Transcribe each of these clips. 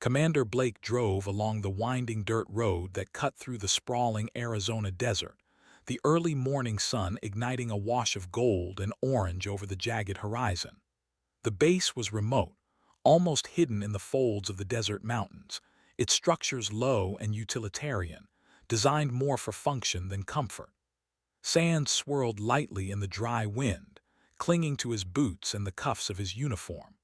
Commander Blake drove along the winding dirt road that cut through the sprawling Arizona desert, the early morning sun igniting a wash of gold and orange over the jagged horizon. The base was remote, almost hidden in the folds of the desert mountains, its structures low and utilitarian, designed more for function than comfort. Sand swirled lightly in the dry wind, clinging to his boots and the cuffs of his uniform.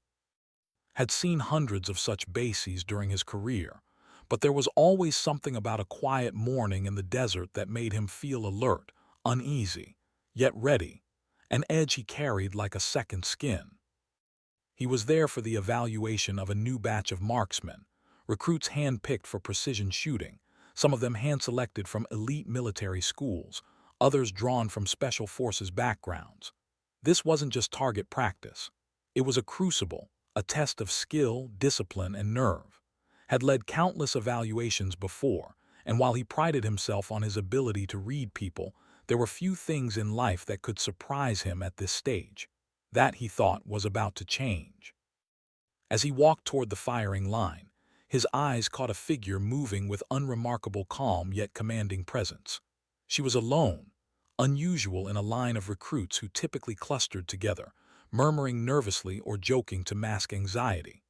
Had seen hundreds of such bases during his career, but there was always something about a quiet morning in the desert that made him feel alert, uneasy, yet ready, an edge he carried like a second skin. He was there for the evaluation of a new batch of marksmen, recruits hand-picked for precision shooting, some of them hand-selected from elite military schools, others drawn from special forces backgrounds. This wasn't just target practice. It was a crucible, a test of skill, discipline, and nerve. Had led countless evaluations before, and while he prided himself on his ability to read people, there were few things in life that could surprise him at this stage. That, he thought, was about to change. As he walked toward the firing line, his eyes caught a figure moving with unremarkable calm yet commanding presence. She was alone, unusual in a line of recruits who typically clustered together, murmuring nervously or joking to mask anxiety.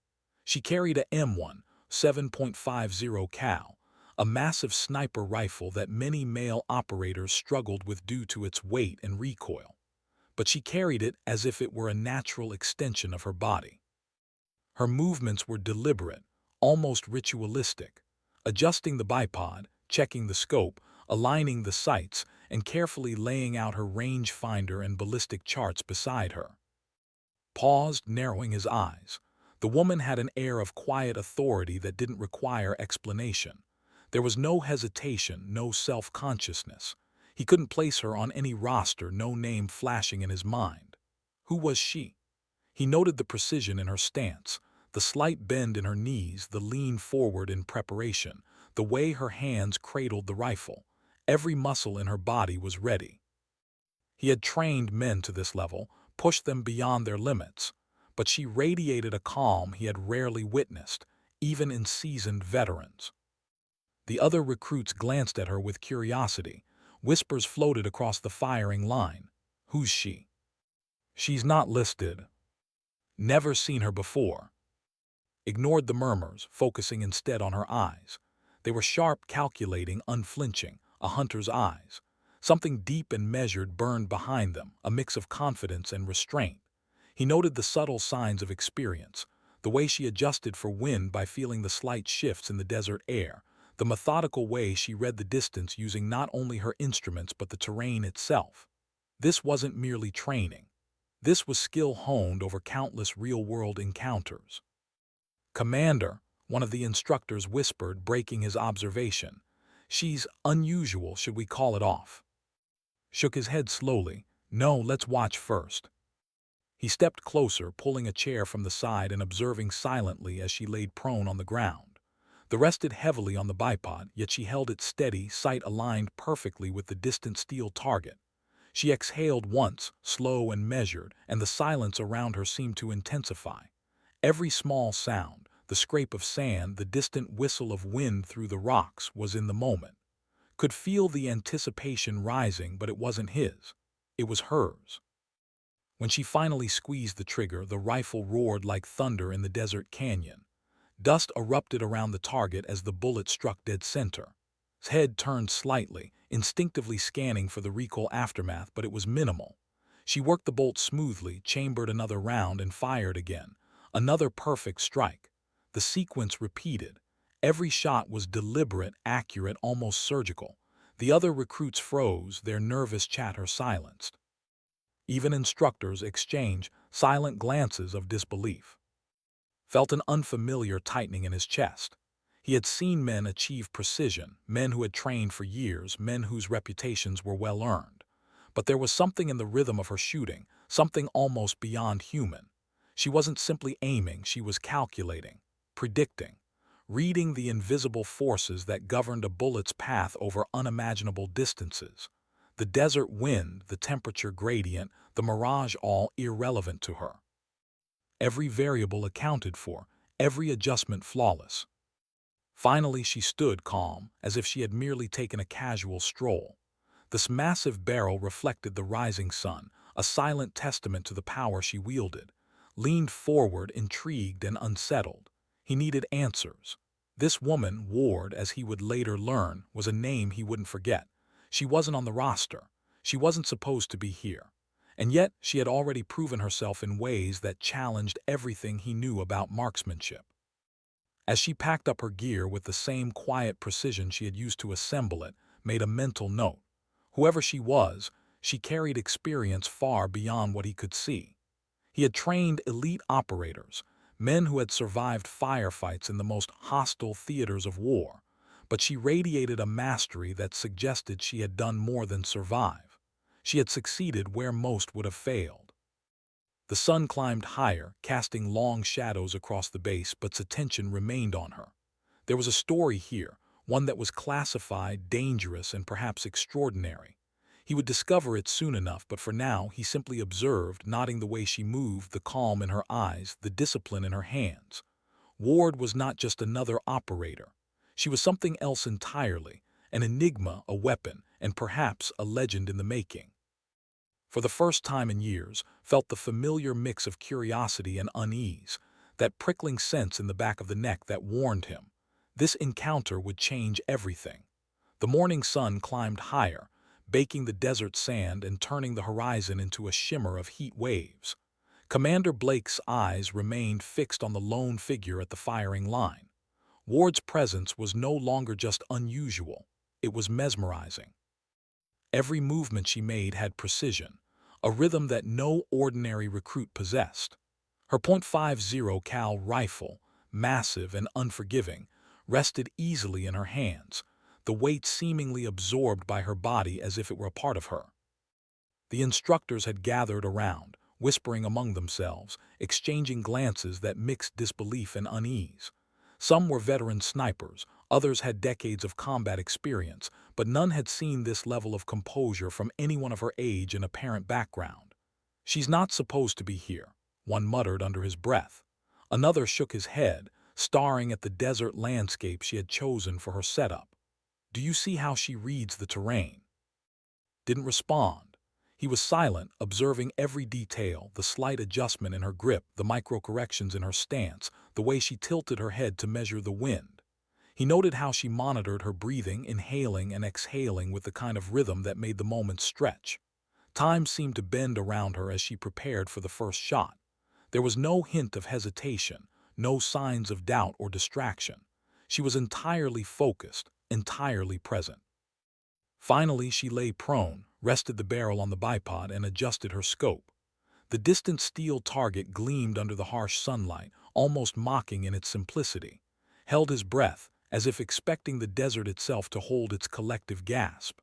She carried a M1 7.50 cal, a massive sniper rifle that many male operators struggled with due to its weight and recoil. But she carried it as if it were a natural extension of her body. Her movements were deliberate, almost ritualistic, adjusting the bipod, checking the scope, aligning the sights, and carefully laying out her rangefinder and ballistic charts beside her. Paused, narrowing his eyes. The woman had an air of quiet authority that didn't require explanation. There was no hesitation, no self-consciousness. He couldn't place her on any roster, no name flashing in his mind. Who was she? He noted the precision in her stance, the slight bend in her knees, the lean forward in preparation, the way her hands cradled the rifle. Every muscle in her body was ready. He had trained men to this level, pushed them beyond their limits, but she radiated a calm he had rarely witnessed, even in seasoned veterans. The other recruits glanced at her with curiosity. Whispers floated across the firing line. Who's she? She's not listed. Never seen her before. Ignored the murmurs, focusing instead on her eyes. They were sharp, calculating, unflinching, a hunter's eyes. Something deep and measured burned behind them, a mix of confidence and restraint. He noted the subtle signs of experience, the way she adjusted for wind by feeling the slight shifts in the desert air, the methodical way she read the distance using not only her instruments but the terrain itself. This wasn't merely training. This was skill honed over countless real-world encounters. "Commander," one of the instructors whispered, breaking his observation. "She's unusual, should we call it off?" Shook his head slowly. "No, let's watch first." He stepped closer, pulling a chair from the side and observing silently as she laid prone on the ground. The rested heavily on the bipod, yet she held it steady, sight aligned perfectly with the distant steel target. She exhaled once, slow and measured, and the silence around her seemed to intensify. Every small sound, the scrape of sand, the distant whistle of wind through the rocks, was in the moment. Could feel the anticipation rising, but it wasn't his. It was hers. When she finally squeezed the trigger, the rifle roared like thunder in the desert canyon. Dust erupted around the target as the bullet struck dead center. His head turned slightly, instinctively scanning for the recoil aftermath, but it was minimal. She worked the bolt smoothly, chambered another round, and fired again. Another perfect strike. The sequence repeated. Every shot was deliberate, accurate, almost surgical. The other recruits froze, their nervous chatter silenced. Even instructors exchanged silent glances of disbelief. Felt an unfamiliar tightening in his chest. He had seen men achieve precision, men who had trained for years, men whose reputations were well earned. But there was something in the rhythm of her shooting, something almost beyond human. She wasn't simply aiming, she was calculating, predicting, reading the invisible forces that governed a bullet's path over unimaginable distances. The desert wind, the temperature gradient, the mirage, all irrelevant to her. Every variable accounted for, every adjustment flawless. Finally, she stood calm, as if she had merely taken a casual stroll. This massive barrel reflected the rising sun, a silent testament to the power she wielded. Leaned forward, intrigued and unsettled. He needed answers. This woman, Ward, as he would later learn, was a name he wouldn't forget. She wasn't on the roster. She wasn't supposed to be here. And yet, she had already proven herself in ways that challenged everything he knew about marksmanship. As she packed up her gear with the same quiet precision she had used to assemble it, made a mental note. Whoever she was, she carried experience far beyond what he could see. He had trained elite operators, men who had survived firefights in the most hostile theaters of war, but she radiated a mastery that suggested she had done more than survive. She had succeeded where most would have failed. The sun climbed higher, casting long shadows across the base, but its attention remained on her. There was a story here, one that was classified, dangerous, and perhaps extraordinary. He would discover it soon enough, but for now he simply observed, noting the way she moved, the calm in her eyes, the discipline in her hands. Ward was not just another operator. She was something else entirely, an enigma, a weapon, and perhaps a legend in the making. For the first time in years, felt the familiar mix of curiosity and unease, that prickling sense in the back of the neck that warned him. This encounter would change everything. The morning sun climbed higher, baking the desert sand and turning the horizon into a shimmer of heat waves. Commander Blake's eyes remained fixed on the lone figure at the firing line. Ward's presence was no longer just unusual, it was mesmerizing. Every movement she made had precision, a rhythm that no ordinary recruit possessed. Her .50 cal rifle, massive and unforgiving, rested easily in her hands, the weight seemingly absorbed by her body as if it were a part of her. The instructors had gathered around, whispering among themselves, exchanging glances that mixed disbelief and unease. Some were veteran snipers, others had decades of combat experience, but none had seen this level of composure from anyone of her age and apparent background. "She's not supposed to be here," one muttered under his breath. Another shook his head, staring at the desert landscape she had chosen for her setup. "Do you see how she reads the terrain?" Didn't respond. He was silent, observing every detail, the slight adjustment in her grip, the micro-corrections in her stance, the way she tilted her head to measure the wind. He noted how she monitored her breathing, inhaling and exhaling with the kind of rhythm that made the moments stretch. Time seemed to bend around her as she prepared for the first shot. There was no hint of hesitation, no signs of doubt or distraction. She was entirely focused, entirely present. Finally, she lay prone, rested the barrel on the bipod, and adjusted her scope. The distant steel target gleamed under the harsh sunlight, almost mocking in its simplicity. Held his breath, as if expecting the desert itself to hold its collective gasp.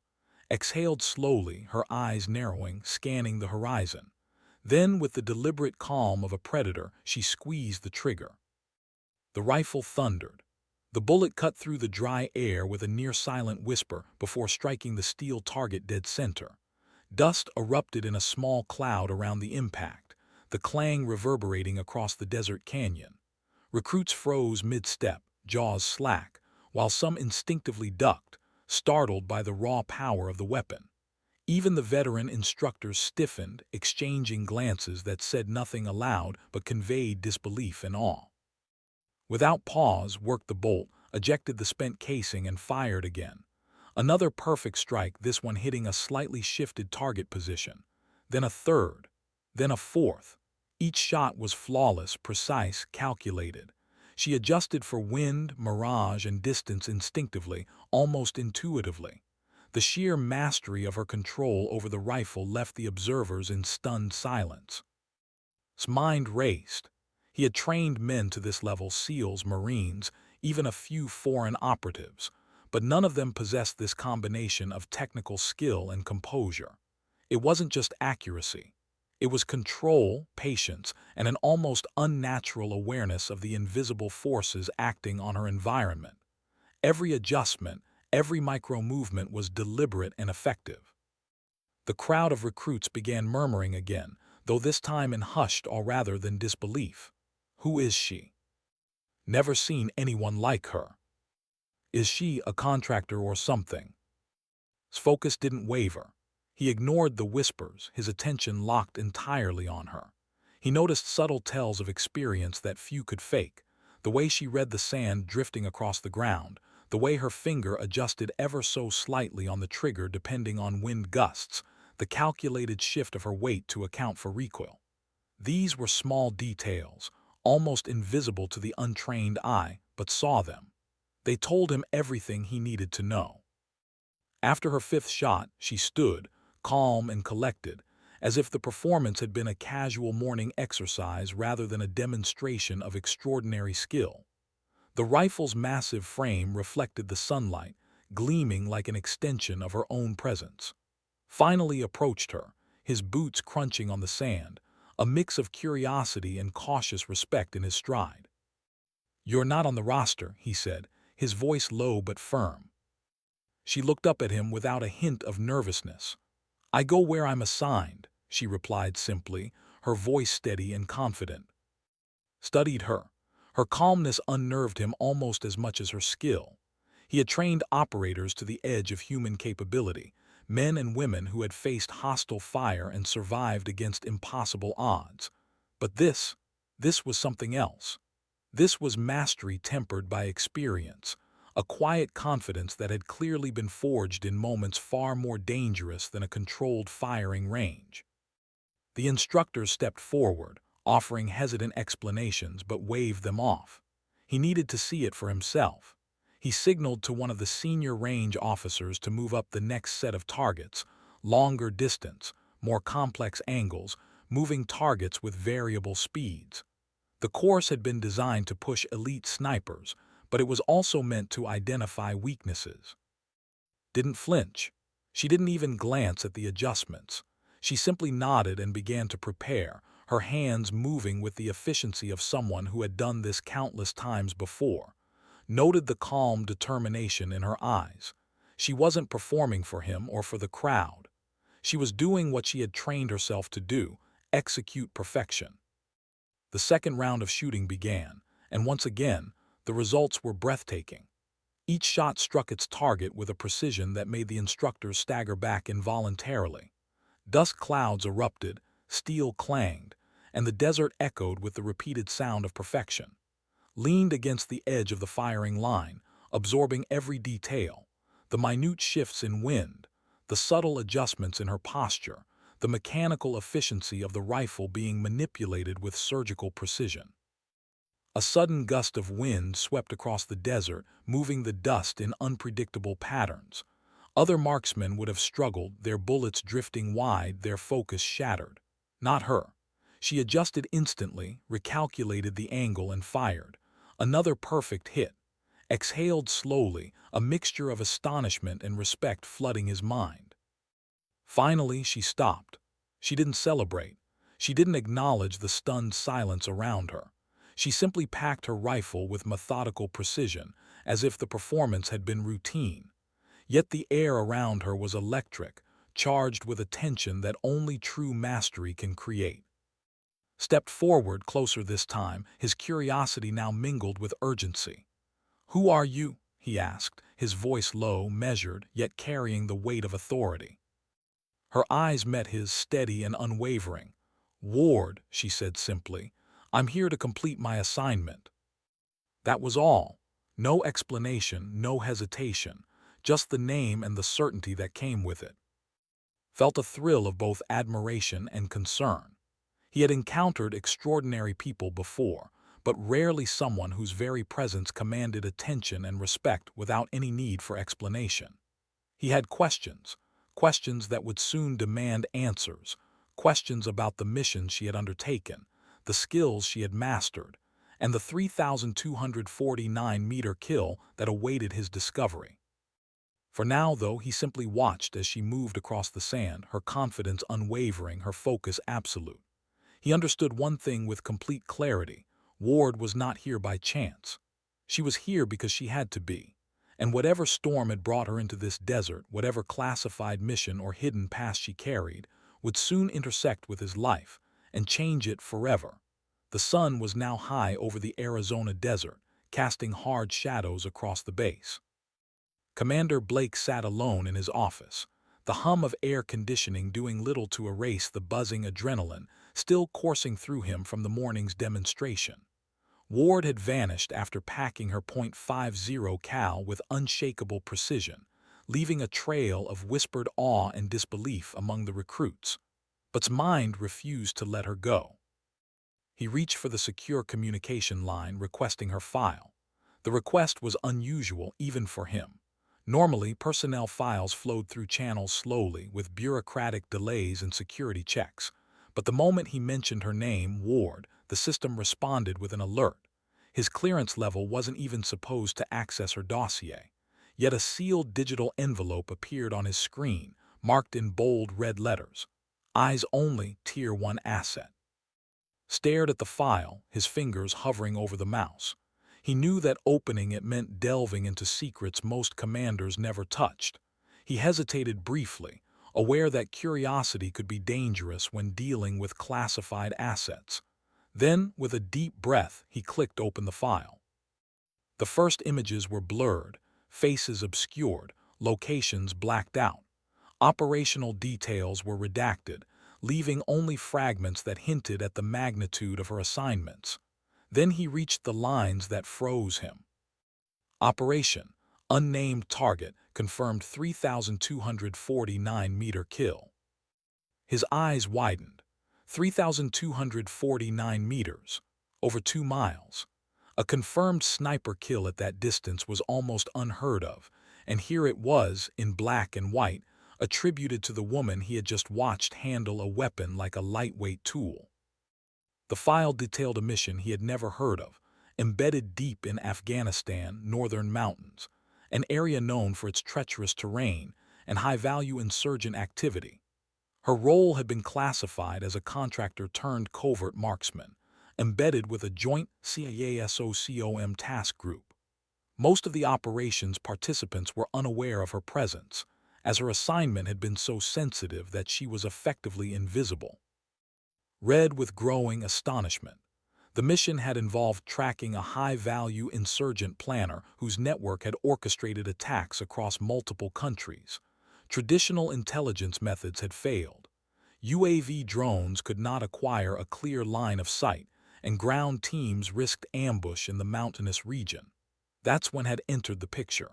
Exhaled slowly, her eyes narrowing, scanning the horizon. Then, with the deliberate calm of a predator, she squeezed the trigger. The rifle thundered. The bullet cut through the dry air with a near-silent whisper before striking the steel target dead center. Dust erupted in a small cloud around the impact, the clang reverberating across the desert canyon. Recruits froze mid-step, jaws slack, while some instinctively ducked, startled by the raw power of the weapon. Even the veteran instructors stiffened, exchanging glances that said nothing aloud but conveyed disbelief and awe. Without pause, worked the bolt, ejected the spent casing, and fired again. Another perfect strike, this one hitting a slightly shifted target position. Then a third. Then a fourth. Each shot was flawless, precise, calculated. She adjusted for wind, mirage, and distance instinctively, almost intuitively. The sheer mastery of her control over the rifle left the observers in stunned silence. His mind raced. He had trained men to this level, SEALs, Marines, even a few foreign operatives, but none of them possessed this combination of technical skill and composure. It wasn't just accuracy. It was control, patience, and an almost unnatural awareness of the invisible forces acting on her environment. Every adjustment, every micro-movement was deliberate and effective. The crowd of recruits began murmuring again, though this time in hushed awe rather than disbelief. "Who is she? Never seen anyone like her." Is she a contractor or something? His focus didn't waver. He ignored the whispers, his attention locked entirely on her. He noticed subtle tells of experience that few could fake, the way she read the sand drifting across the ground, the way her finger adjusted ever so slightly on the trigger depending on wind gusts, the calculated shift of her weight to account for recoil. These were small details, almost invisible to the untrained eye, but saw them. They told him everything he needed to know. After her fifth shot, she stood, calm and collected, as if the performance had been a casual morning exercise rather than a demonstration of extraordinary skill. The rifle's massive frame reflected the sunlight, gleaming like an extension of her own presence. Finally approached her, his boots crunching on the sand, a mix of curiosity and cautious respect in his stride. "You're not on the roster," he said, his voice low but firm. She looked up at him without a hint of nervousness. "I go where I'm assigned," she replied simply, her voice steady and confident. Studied her. Her calmness unnerved him almost as much as her skill. He had trained operators to the edge of human capability, men and women who had faced hostile fire and survived against impossible odds. But this was something else. This was mastery tempered by experience, a quiet confidence that had clearly been forged in moments far more dangerous than a controlled firing range. The instructor stepped forward, offering hesitant explanations but waved them off. He needed to see it for himself. He signaled to one of the senior range officers to move up the next set of targets, longer distance, more complex angles, moving targets with variable speeds. The course had been designed to push elite snipers, but it was also meant to identify weaknesses. Didn't flinch. She didn't even glance at the adjustments. She simply nodded and began to prepare, her hands moving with the efficiency of someone who had done this countless times before. Noted the calm determination in her eyes. She wasn't performing for him or for the crowd. She was doing what she had trained herself to do, execute perfection. The second round of shooting began, and once again, the results were breathtaking. Each shot struck its target with a precision that made the instructors stagger back involuntarily. Dust clouds erupted, steel clanged, and the desert echoed with the repeated sound of perfection. Leaned against the edge of the firing line, absorbing every detail, the minute shifts in wind, the subtle adjustments in her posture, the mechanical efficiency of the rifle being manipulated with surgical precision. A sudden gust of wind swept across the desert, moving the dust in unpredictable patterns. Other marksmen would have struggled, their bullets drifting wide, their focus shattered. Not her. She adjusted instantly, recalculated the angle and fired. Another perfect hit. Exhaled slowly, a mixture of astonishment and respect flooding his mind. Finally, she stopped. She didn't celebrate. She didn't acknowledge the stunned silence around her. She simply packed her rifle with methodical precision, as if the performance had been routine. Yet the air around her was electric, charged with a tension that only true mastery can create. Stepped forward closer this time, his curiosity now mingled with urgency. "Who are you?" he asked, his voice low, measured, yet carrying the weight of authority. Her eyes met his, steady and unwavering. "Ward," she said simply, "I'm here to complete my assignment." That was all. No explanation, no hesitation, just the name and the certainty that came with it. Felt a thrill of both admiration and concern. He had encountered extraordinary people before, but rarely someone whose very presence commanded attention and respect without any need for explanation. He had questions, questions that would soon demand answers, questions about the mission she had undertaken, the skills she had mastered, and the 3,249-meter kill that awaited his discovery. For now, though, he simply watched as she moved across the sand, her confidence unwavering, her focus absolute. He understood one thing with complete clarity. Ward was not here by chance. She was here because she had to be. And whatever storm had brought her into this desert, whatever classified mission or hidden past she carried, would soon intersect with his life and change it forever. The sun was now high over the Arizona desert, casting hard shadows across the base. Commander Blake sat alone in his office, the hum of air conditioning doing little to erase the buzzing adrenaline still coursing through him from the morning's demonstration. Ward had vanished after packing her .50 cal with unshakable precision, leaving a trail of whispered awe and disbelief among the recruits. But's mind refused to let her go. He reached for the secure communication line requesting her file. The request was unusual even for him. Normally, personnel files flowed through channels slowly with bureaucratic delays and security checks. But the moment he mentioned her name, Ward, the system responded with an alert. His clearance level wasn't even supposed to access her dossier. Yet a sealed digital envelope appeared on his screen, marked in bold red letters. Eyes only, Tier 1 asset. Stared at the file, his fingers hovering over the mouse. He knew that opening it meant delving into secrets most commanders never touched. He hesitated briefly, aware that curiosity could be dangerous when dealing with classified assets. Then, with a deep breath, he clicked open the file. The first images were blurred, faces obscured, locations blacked out. Operational details were redacted, leaving only fragments that hinted at the magnitude of her assignments. Then he reached the lines that froze him. Operation, unnamed target, confirmed 3,249-meter kill. His eyes widened. 3,249 meters, over 2 miles. A confirmed sniper kill at that distance was almost unheard of, and here it was, in black and white, attributed to the woman he had just watched handle a weapon like a lightweight tool. The file detailed a mission he had never heard of, embedded deep in Afghanistan, northern mountains, an area known for its treacherous terrain and high-value insurgent activity. Her role had been classified as a contractor-turned-covert marksman, embedded with a joint CIA-SOCOM task group. Most of the operation's participants were unaware of her presence, as her assignment had been so sensitive that she was effectively invisible. Read with growing astonishment. The mission had involved tracking a high-value insurgent planner whose network had orchestrated attacks across multiple countries. Traditional intelligence methods had failed. UAV drones could not acquire a clear line of sight, and ground teams risked ambush in the mountainous region. That's when had entered the picture.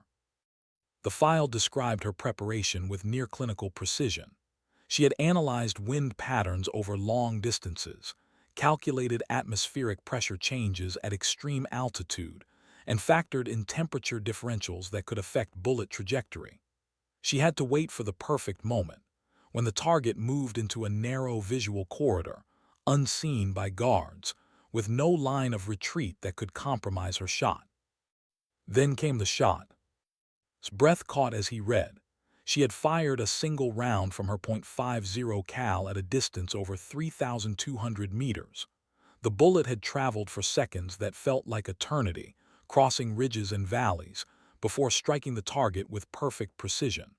The file described her preparation with near-clinical precision. She had analyzed wind patterns over long distances, calculated atmospheric pressure changes at extreme altitude, and factored in temperature differentials that could affect bullet trajectory. She had to wait for the perfect moment, when the target moved into a narrow visual corridor, unseen by guards, with no line of retreat that could compromise her shot. Then came the shot. His breath caught as he read. She had fired a single round from her .50 cal at a distance over 3,200 meters. The bullet had traveled for seconds that felt like eternity, crossing ridges and valleys, before striking the target with perfect precision.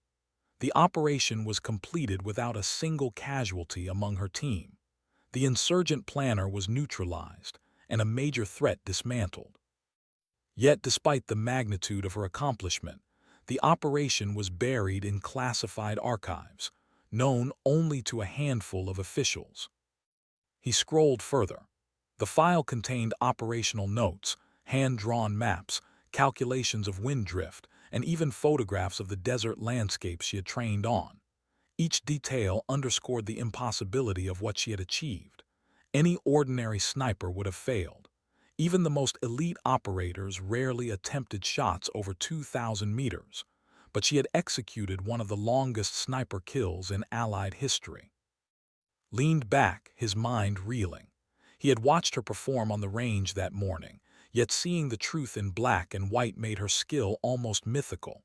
The operation was completed without a single casualty among her team. The insurgent planner was neutralized, and a major threat dismantled. Yet, despite the magnitude of her accomplishment, the operation was buried in classified archives, known only to a handful of officials. He scrolled further. The file contained operational notes, hand-drawn maps, calculations of wind drift, and even photographs of the desert landscapes she had trained on. Each detail underscored the impossibility of what she had achieved. Any ordinary sniper would have failed. Even the most elite operators rarely attempted shots over 2,000 meters, but she had executed one of the longest sniper kills in Allied history. Leaned back, his mind reeling. He had watched her perform on the range that morning, yet seeing the truth in black and white made her skill almost mythical.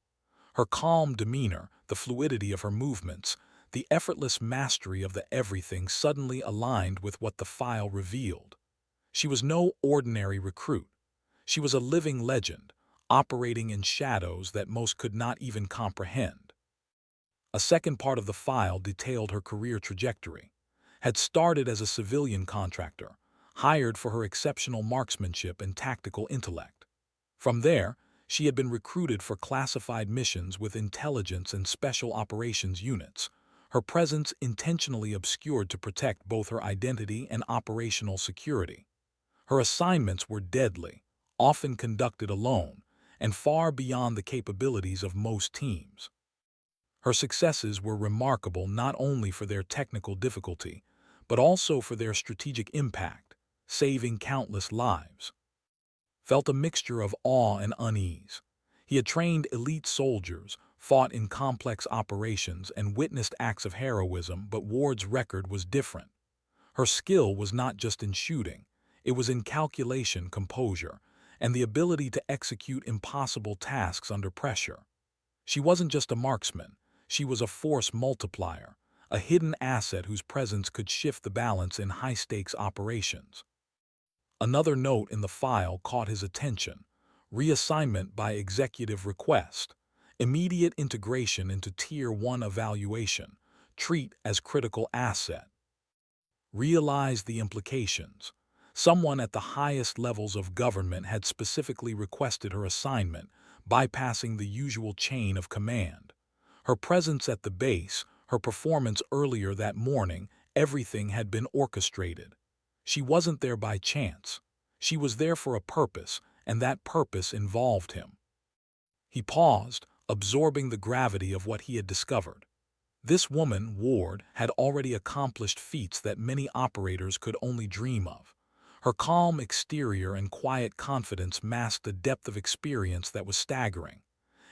Her calm demeanor, the fluidity of her movements, the effortless mastery of the everything suddenly aligned with what the file revealed. She was no ordinary recruit. She was a living legend, operating in shadows that most could not even comprehend. A second part of the file detailed her career trajectory. Had started as a civilian contractor, hired for her exceptional marksmanship and tactical intellect. From there, She had been recruited for classified missions with intelligence and special operations units, her presence intentionally obscured to protect both her identity and operational security. Her assignments were deadly, often conducted alone, and far beyond the capabilities of most teams. Her successes were remarkable not only for their technical difficulty, but also for their strategic impact, saving countless lives. Felt a mixture of awe and unease. He had trained elite soldiers, fought in complex operations, and witnessed acts of heroism, but Ward's record was different. Her skill was not just in shooting, it was in calculation, composure, and the ability to execute impossible tasks under pressure. She wasn't just a marksman, she was a force multiplier, a hidden asset whose presence could shift the balance in high-stakes operations. Another note in the file caught his attention: reassignment by executive request, immediate integration into Tier 1 evaluation, treat as critical asset. Realize the implications. Someone at the highest levels of government had specifically requested her assignment, bypassing the usual chain of command. Her presence at the base, her performance earlier that morning, everything had been orchestrated. She wasn't there by chance. She was there for a purpose, and that purpose involved him. He paused, absorbing the gravity of what he had discovered. This woman, Ward, had already accomplished feats that many operators could only dream of. Her calm exterior and quiet confidence masked a depth of experience that was staggering.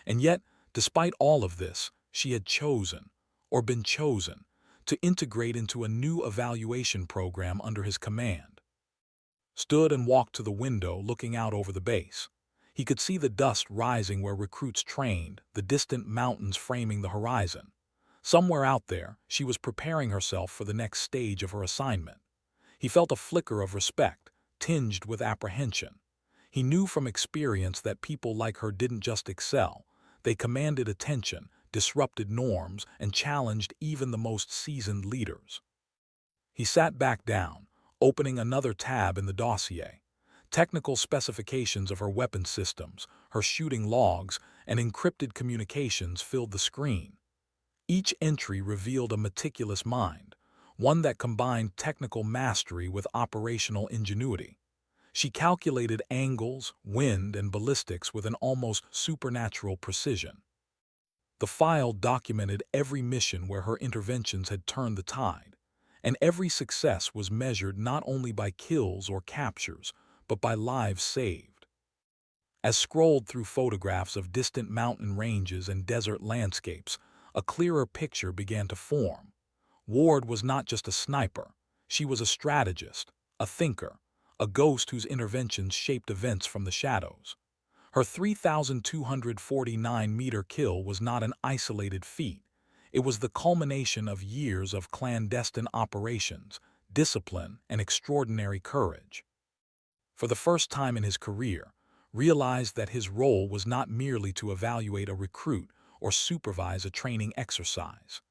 And yet, despite all of this, she had chosen, or been chosen, to integrate into a new evaluation program under his command. Stood and walked to the window, looking out over the base. He could see the dust rising where recruits trained, the distant mountains framing the horizon. Somewhere out there, she was preparing herself for the next stage of her assignment. He felt a flicker of respect, tinged with apprehension. He knew from experience that people like her didn't just excel, they commanded attention, disrupted norms, and challenged even the most seasoned leaders. He sat back down, opening another tab in the dossier. Technical specifications of her weapon systems, her shooting logs, and encrypted communications filled the screen. Each entry revealed a meticulous mind, one that combined technical mastery with operational ingenuity. She calculated angles, wind, and ballistics with an almost supernatural precision. The file documented every mission where her interventions had turned the tide, and every success was measured not only by kills or captures, but by lives saved. As scrolled through photographs of distant mountain ranges and desert landscapes, a clearer picture began to form. Ward was not just a sniper, she was a strategist, a thinker, a ghost whose interventions shaped events from the shadows. Her 3,249-meter kill was not an isolated feat. It was the culmination of years of clandestine operations, discipline, and extraordinary courage. For the first time in his career, realized that his role was not merely to evaluate a recruit or supervise a training exercise.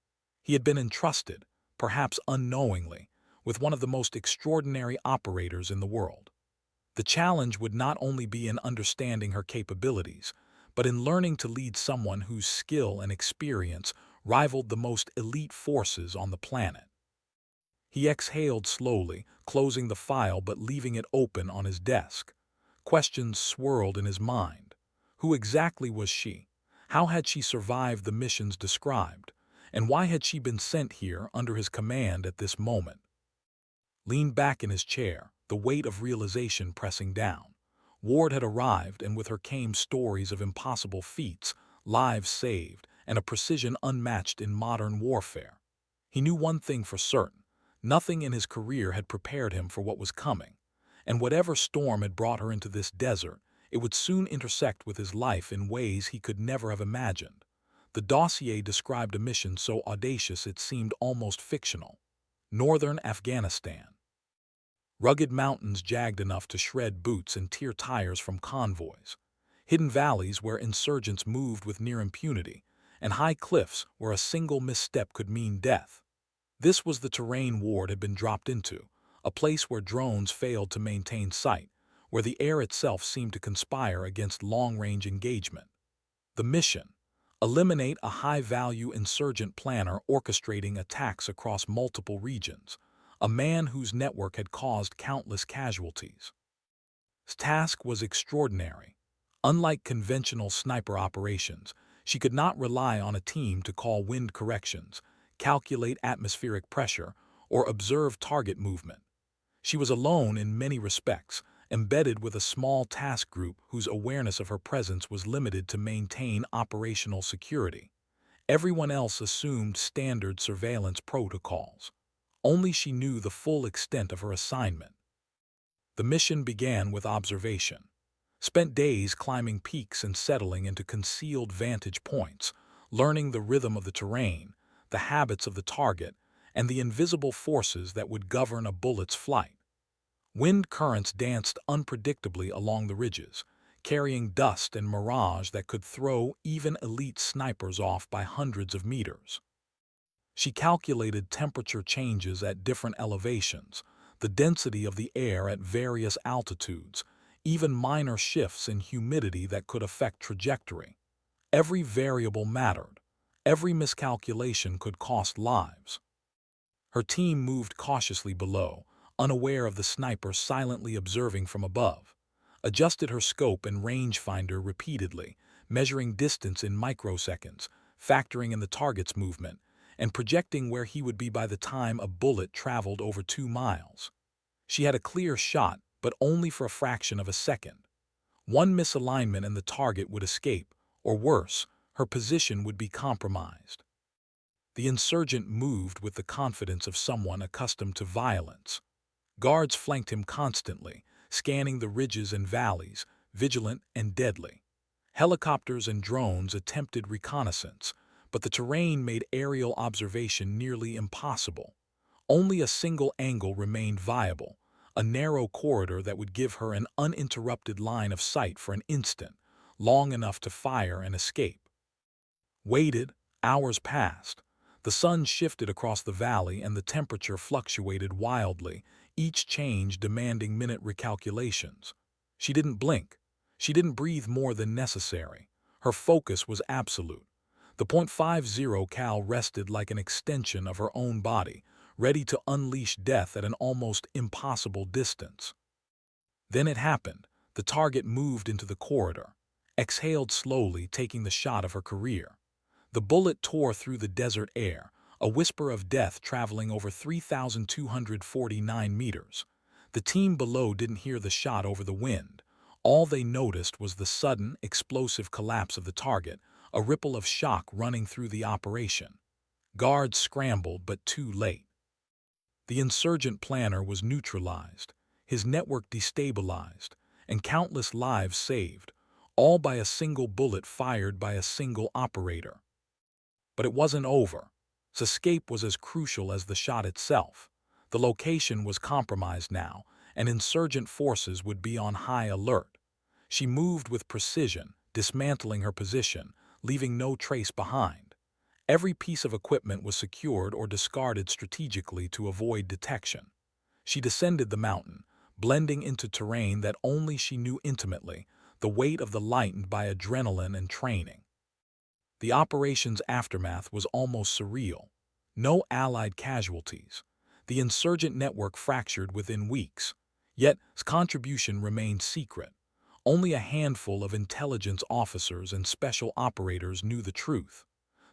He had been entrusted, perhaps unknowingly, with one of the most extraordinary operators in the world. The challenge would not only be in understanding her capabilities, but in learning to lead someone whose skill and experience rivaled the most elite forces on the planet. He exhaled slowly, closing the file but leaving it open on his desk. Questions swirled in his mind. Who exactly was she? How had she survived the missions described? And why had she been sent here under his command at this moment? Leaned back in his chair, the weight of realization pressing down. Ward had arrived, and with her came stories of impossible feats, lives saved, and a precision unmatched in modern warfare. He knew one thing for certain: nothing in his career had prepared him for what was coming. And whatever storm had brought her into this desert, it would soon intersect with his life in ways he could never have imagined. The dossier described a mission so audacious it seemed almost fictional. Northern Afghanistan. Rugged mountains jagged enough to shred boots and tear tires from convoys. Hidden valleys where insurgents moved with near impunity, and high cliffs where a single misstep could mean death. This was the terrain Ward had been dropped into, a place where drones failed to maintain sight, where the air itself seemed to conspire against long-range engagement. The mission: eliminate a high-value insurgent planner orchestrating attacks across multiple regions, a man whose network had caused countless casualties. His task was extraordinary. Unlike conventional sniper operations, she could not rely on a team to call wind corrections, calculate atmospheric pressure, or observe target movement. She was alone in many respects, embedded with a small task group whose awareness of her presence was limited to maintain operational security. Everyone else assumed standard surveillance protocols. Only she knew the full extent of her assignment. The mission began with observation. Spent days climbing peaks and settling into concealed vantage points, learning the rhythm of the terrain, the habits of the target, and the invisible forces that would govern a bullet's flight. Wind currents danced unpredictably along the ridges, carrying dust and mirage that could throw even elite snipers off by hundreds of meters. She calculated temperature changes at different elevations, the density of the air at various altitudes, even minor shifts in humidity that could affect trajectory. Every variable mattered. Every miscalculation could cost lives. Her team moved cautiously below, unaware of the sniper silently observing from above, adjusted her scope and rangefinder repeatedly, measuring distance in microseconds, factoring in the target's movement, and projecting where he would be by the time a bullet traveled over 2 miles. She had a clear shot, but only for a fraction of a second. One misalignment and the target would escape, or worse, her position would be compromised. The insurgent moved with the confidence of someone accustomed to violence. Guards flanked him constantly, scanning the ridges and valleys, vigilant and deadly. Helicopters and drones attempted reconnaissance, but the terrain made aerial observation nearly impossible. Only a single angle remained viable, a narrow corridor that would give her an uninterrupted line of sight for an instant, long enough to fire and escape. Waited, hours passed. The sun shifted across the valley and the temperature fluctuated wildly, each change demanding minute recalculations. She didn't blink. She didn't breathe more than necessary. Her focus was absolute. The .50 cal rested like an extension of her own body, ready to unleash death at an almost impossible distance. Then it happened. The target moved into the corridor, exhaled slowly, taking the shot of her career. The bullet tore through the desert air, a whisper of death traveling over 3,249 meters. The team below didn't hear the shot over the wind. All they noticed was the sudden, explosive collapse of the target, a ripple of shock running through the operation. Guards scrambled, but too late. The insurgent planner was neutralized, his network destabilized, and countless lives saved, all by a single bullet fired by a single operator. But it wasn't over. His escape was as crucial as the shot itself. The location was compromised now, and insurgent forces would be on high alert. She moved with precision, dismantling her position, leaving no trace behind. Every piece of equipment was secured or discarded strategically to avoid detection. She descended the mountain, blending into terrain that only she knew intimately, the weight of the lightened by adrenaline and training. The operation's aftermath was almost surreal. No Allied casualties. The insurgent network fractured within weeks. Yet, its contribution remained secret. Only a handful of intelligence officers and special operators knew the truth.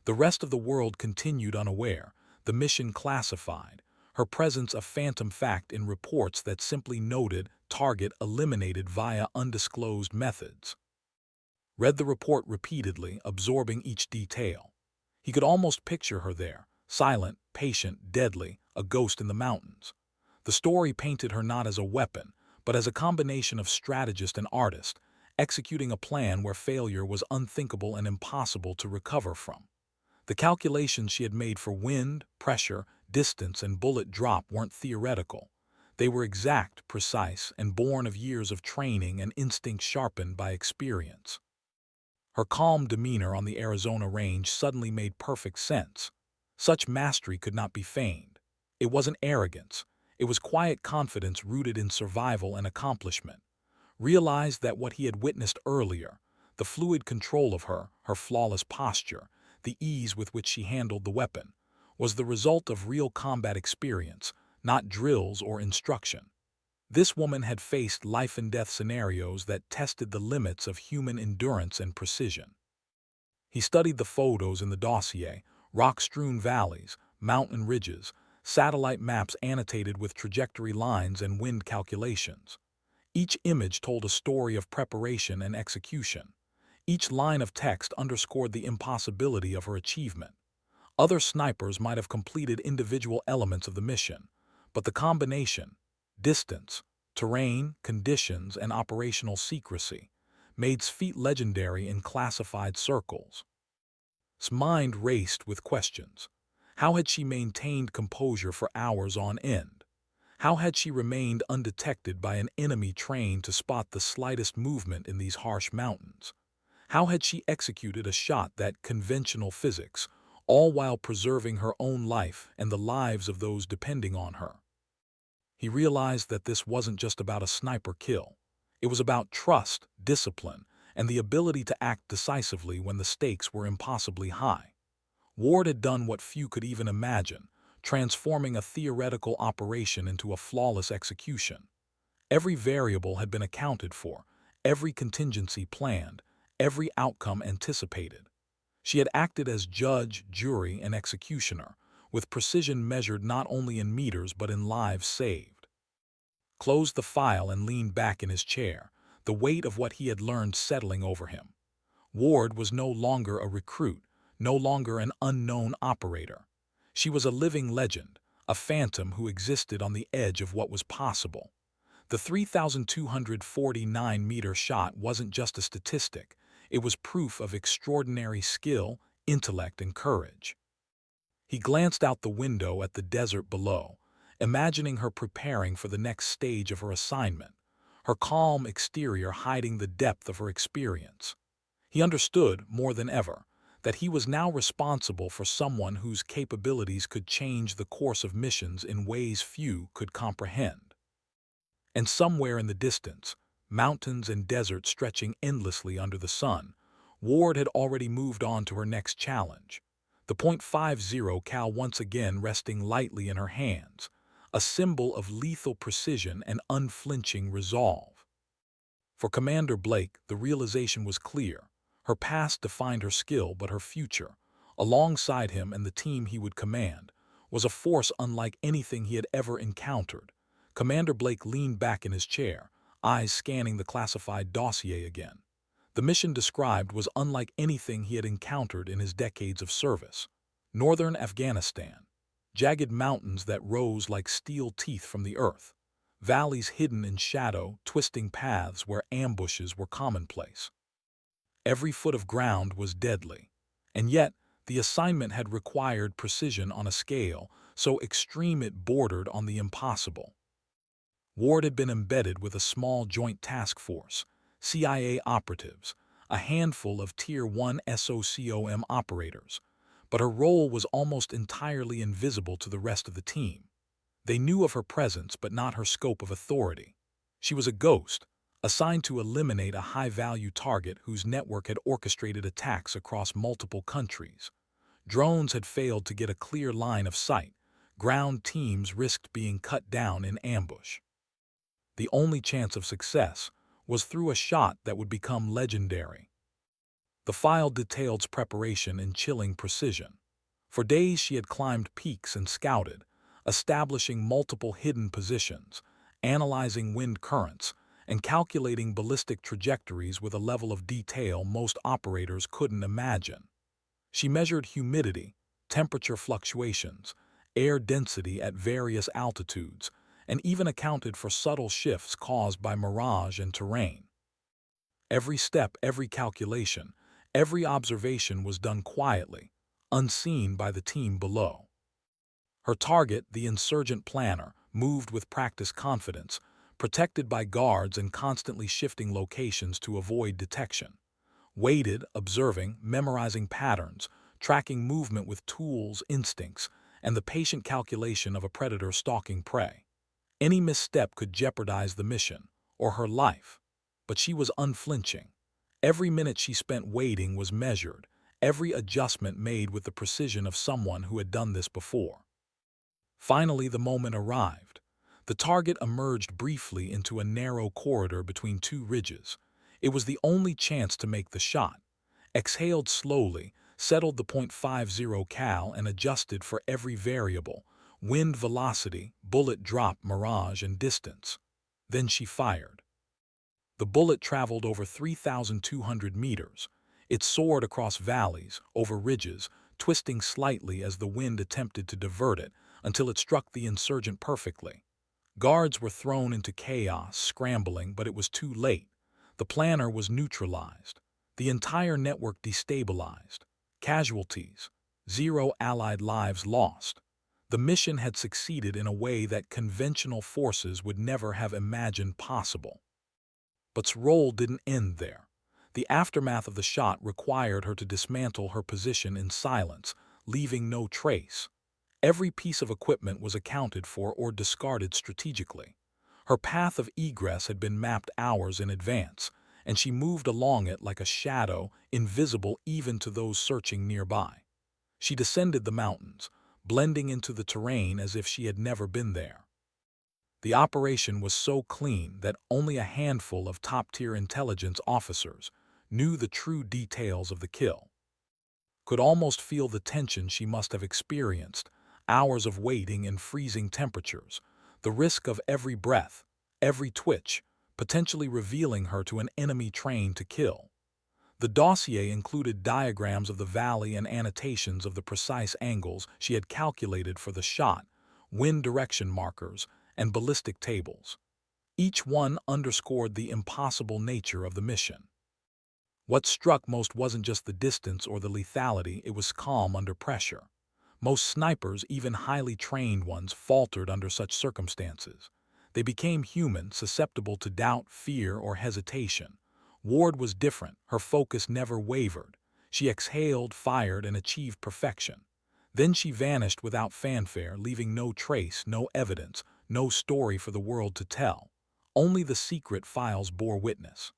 The rest of the world continued unaware, the mission classified, her presence a phantom fact in reports that simply noted target eliminated via undisclosed methods. Read the report repeatedly, absorbing each detail. He could almost picture her there, silent, patient, deadly, a ghost in the mountains. The story painted her not as a weapon, but as a combination of strategist and artist, executing a plan where failure was unthinkable and impossible to recover from. The calculations she had made for wind, pressure, distance, and bullet drop weren't theoretical. They were exact, precise, and born of years of training and instinct sharpened by experience. Her calm demeanor on the Arizona range suddenly made perfect sense. Such mastery could not be feigned. It wasn't arrogance. It was quiet confidence rooted in survival and accomplishment. realized that what he had witnessed earlier, the fluid control of her, her flawless posture, the ease with which she handled the weapon, was the result of real combat experience, not drills or instruction. This woman had faced life-and-death scenarios that tested the limits of human endurance and precision. He studied the photos in the dossier, rock-strewn valleys, mountain ridges, satellite maps annotated with trajectory lines and wind calculations. Each image told a story of preparation and execution. Each line of text underscored the impossibility of her achievement. Other snipers might have completed individual elements of the mission, but the combination, distance, terrain, conditions, and operational secrecy, made feat legendary in classified circles. His mind raced with questions. How had she maintained composure for hours on end? How had she remained undetected by an enemy trained to spot the slightest movement in these harsh mountains? How had she executed a shot that conventional physics, all while preserving her own life and the lives of those depending on her? He realized that this wasn't just about a sniper kill. It was about trust, discipline, and the ability to act decisively when the stakes were impossibly high. Ward had done what few could even imagine, transforming a theoretical operation into a flawless execution. Every variable had been accounted for, every contingency planned, every outcome anticipated. She had acted as judge, jury, and executioner, with precision measured not only in meters but in lives saved. Closed the file and leaned back in his chair, the weight of what he had learned settling over him. Ward was no longer a recruit, no longer an unknown operator. She was a living legend, a phantom who existed on the edge of what was possible. The 3,249-meter shot wasn't just a statistic, it was proof of extraordinary skill, intellect, and courage. He glanced out the window at the desert below, imagining her preparing for the next stage of her assignment, her calm exterior hiding the depth of her experience. He understood, more than ever, that he was now responsible for someone whose capabilities could change the course of missions in ways few could comprehend. And somewhere in the distance, mountains and desert stretching endlessly under the sun, Ward had already moved on to her next challenge. The .50 cal once again resting lightly in her hands, a symbol of lethal precision and unflinching resolve. For Commander Blake, the realization was clear. Her past defined her skill, but her future, alongside him and the team he would command, was a force unlike anything he had ever encountered. Commander Blake leaned back in his chair, eyes scanning the classified dossier again. The mission described was unlike anything he had encountered in his decades of service. Northern Afghanistan, jagged mountains that rose like steel teeth from the earth, valleys hidden in shadow, twisting paths where ambushes were commonplace. Every foot of ground was deadly, and yet the assignment had required precision on a scale so extreme it bordered on the impossible. Ward had been embedded with a small joint task force, CIA operatives, a handful of Tier 1 SOCOM operators, but her role was almost entirely invisible to the rest of the team. They knew of her presence but not her scope of authority. She was a ghost, assigned to eliminate a high-value target whose network had orchestrated attacks across multiple countries. Drones had failed to get a clear line of sight. Ground teams risked being cut down in ambush. The only chance of success was through a shot that would become legendary. The file detailed preparation in chilling precision. For days she had climbed peaks and scouted, establishing multiple hidden positions, analyzing wind currents, and calculating ballistic trajectories with a level of detail most operators couldn't imagine. She measured humidity, temperature fluctuations, air density at various altitudes, and even accounted for subtle shifts caused by mirage and terrain. Every step, every calculation, every observation was done quietly, unseen by the team below. Her target, the insurgent planner, moved with practiced confidence, protected by guards and constantly shifting locations to avoid detection. Waited, observing, memorizing patterns, tracking movement with tools, instincts, and the patient calculation of a predator stalking prey. Any misstep could jeopardize the mission, or her life. But she was unflinching. Every minute she spent waiting was measured, every adjustment made with the precision of someone who had done this before. Finally, the moment arrived. The target emerged briefly into a narrow corridor between two ridges. It was the only chance to make the shot. Exhaled slowly, settled the .50 cal and adjusted for every variable: wind velocity, bullet drop, mirage, and distance. Then she fired. The bullet traveled over 3,200 meters. It soared across valleys, over ridges, twisting slightly as the wind attempted to divert it, until it struck the insurgent perfectly. Guards were thrown into chaos, scrambling, but it was too late. The planner was neutralized. The entire network destabilized. Casualties. 0 Allied lives lost. The mission had succeeded in a way that conventional forces would never have imagined possible. But's role didn't end there. The aftermath of the shot required her to dismantle her position in silence, leaving no trace. Every piece of equipment was accounted for or discarded strategically. Her path of egress had been mapped hours in advance, and she moved along it like a shadow, invisible even to those searching nearby. She descended the mountains, blending into the terrain as if she had never been there. The operation was so clean that only a handful of top-tier intelligence officers knew the true details of the kill. Could almost feel the tension she must have experienced: hours of waiting in freezing temperatures, the risk of every breath, every twitch, potentially revealing her to an enemy trained to kill. The dossier included diagrams of the valley and annotations of the precise angles she had calculated for the shot, wind direction markers, and ballistic tables. Each one underscored the impossible nature of the mission. What struck most wasn't just the distance or the lethality, it was calm under pressure. Most snipers, even highly trained ones, faltered under such circumstances. They became human, susceptible to doubt, fear, or hesitation. Ward was different. Her focus never wavered. She exhaled, fired, and achieved perfection. Then she vanished without fanfare, leaving no trace, no evidence, no story for the world to tell. Only the secret files bore witness.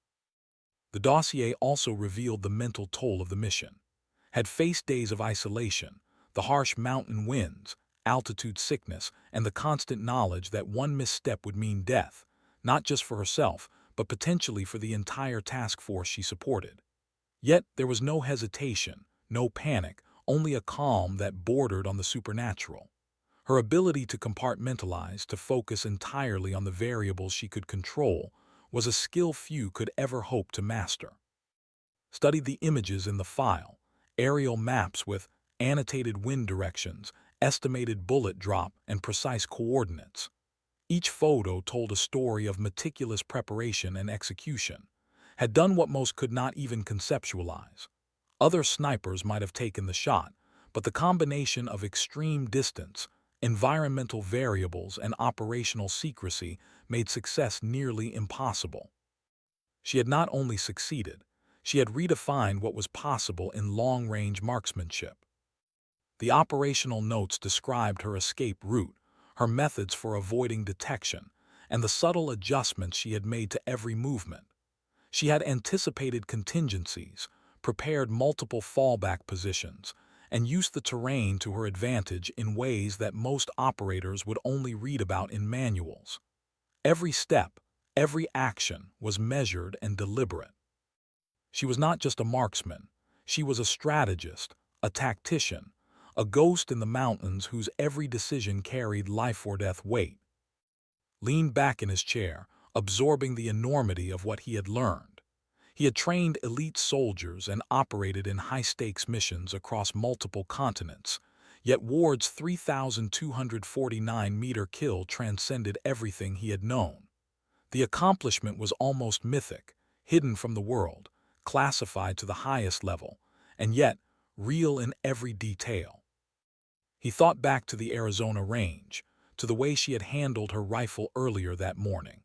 The dossier also revealed the mental toll of the mission. Had faced days of isolation, the harsh mountain winds, altitude sickness, and the constant knowledge that one misstep would mean death, not just for herself, but potentially for the entire task force she supported. Yet there was no hesitation, no panic, only a calm that bordered on the supernatural. Her ability to compartmentalize, to focus entirely on the variables she could control, was a skill few could ever hope to master. Studied the images in the file: aerial maps with annotated wind directions, estimated bullet drop, and precise coordinates. Each photo told a story of meticulous preparation and execution. Had done what most could not even conceptualize. Other snipers might have taken the shot, but the combination of extreme distance, environmental variables, and operational secrecy made success nearly impossible. She had not only succeeded, she had redefined what was possible in long-range marksmanship. The operational notes described her escape route, her methods for avoiding detection, and the subtle adjustments she had made to every movement. She had anticipated contingencies, prepared multiple fallback positions, and used the terrain to her advantage in ways that most operators would only read about in manuals. Every step, every action was measured and deliberate. She was not just a marksman, she was a strategist, a tactician, a ghost in the mountains whose every decision carried life-or-death weight. Leaned back in his chair, absorbing the enormity of what he had learned. He had trained elite soldiers and operated in high-stakes missions across multiple continents, yet Ward's 3,249-meter kill transcended everything he had known. The accomplishment was almost mythic, hidden from the world, classified to the highest level, and yet real in every detail. He thought back to the Arizona range, to the way she had handled her rifle earlier that morning.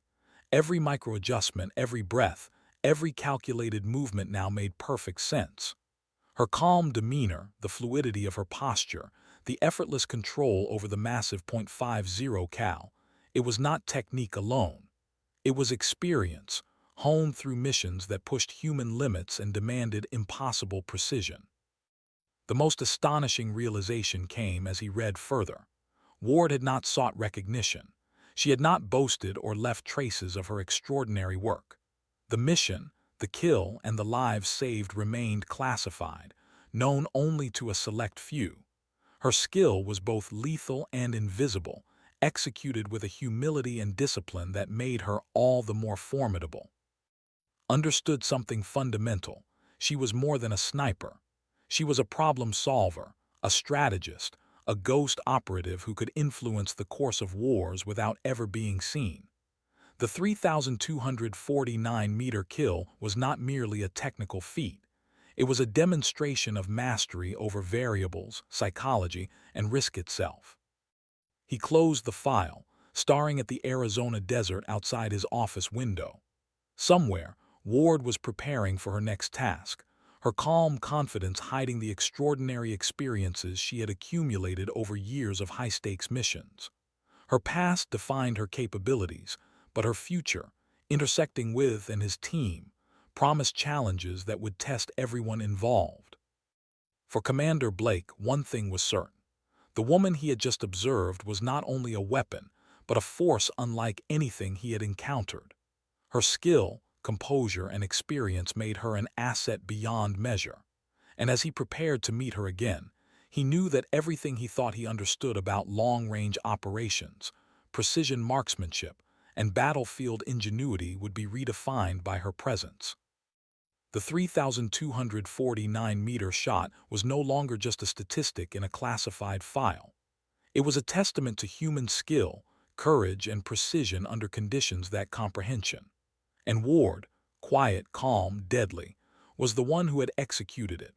Every micro-adjustment, every breath, every calculated movement now made perfect sense. Her calm demeanor, the fluidity of her posture, the effortless control over the massive .50 cal, it was not technique alone. It was experience, honed through missions that pushed human limits and demanded impossible precision. The most astonishing realization came as he read further. Ward had not sought recognition. She had not boasted or left traces of her extraordinary work. The mission, the kill, and the lives saved remained classified, known only to a select few. Her skill was both lethal and invisible, executed with a humility and discipline that made her all the more formidable. Understood something fundamental. She was more than a sniper. She was a problem solver, a strategist, a ghost operative who could influence the course of wars without ever being seen. The 3,249-meter kill was not merely a technical feat. It was a demonstration of mastery over variables, psychology, and risk itself. He closed the file, staring at the Arizona desert outside his office window. Somewhere, Ward was preparing for her next task, her calm confidence hiding the extraordinary experiences she had accumulated over years of high-stakes missions. Her past defined her capabilities, but her future, intersecting with and his team, promised challenges that would test everyone involved. For Commander Blake, one thing was certain. The woman he had just observed was not only a weapon, but a force unlike anything he had encountered. Her skill, composure, and experience made her an asset beyond measure. And as he prepared to meet her again, he knew that everything he thought he understood about long-range operations, precision marksmanship, and battlefield ingenuity would be redefined by her presence. The 3,249-meter shot was no longer just a statistic in a classified file. It was a testament to human skill, courage, and precision under conditions that comprehension. And Ward, quiet, calm, deadly, was the one who had executed it.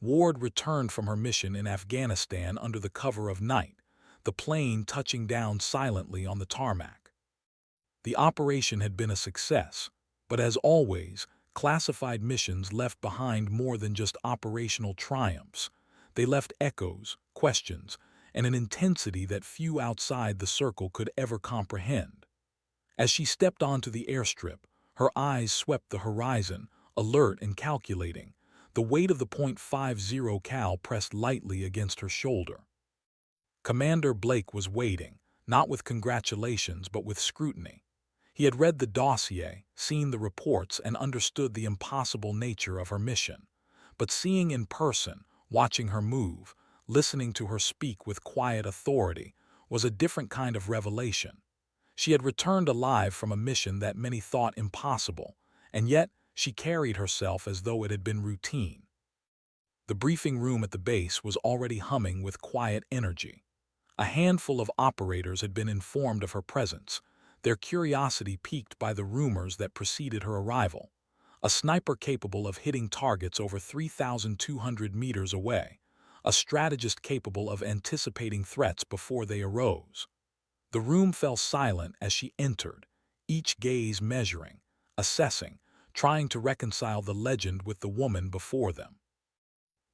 Ward returned from her mission in Afghanistan under the cover of night, the plane touching down silently on the tarmac. The operation had been a success, but as always, classified missions left behind more than just operational triumphs. They left echoes, questions, and an intensity that few outside the circle could ever comprehend. As she stepped onto the airstrip, her eyes swept the horizon, alert and calculating. The weight of the .50 cal pressed lightly against her shoulder. Commander Blake was waiting, not with congratulations but with scrutiny. He had read the dossier, seen the reports, and understood the impossible nature of her mission. But seeing in person, watching her move, listening to her speak with quiet authority, was a different kind of revelation. She had returned alive from a mission that many thought impossible, and yet she carried herself as though it had been routine. The briefing room at the base was already humming with quiet energy. A handful of operators had been informed of her presence, their curiosity piqued by the rumors that preceded her arrival. A sniper capable of hitting targets over 3,200 meters away, a strategist capable of anticipating threats before they arose. The room fell silent as she entered, each gaze measuring, assessing, trying to reconcile the legend with the woman before them.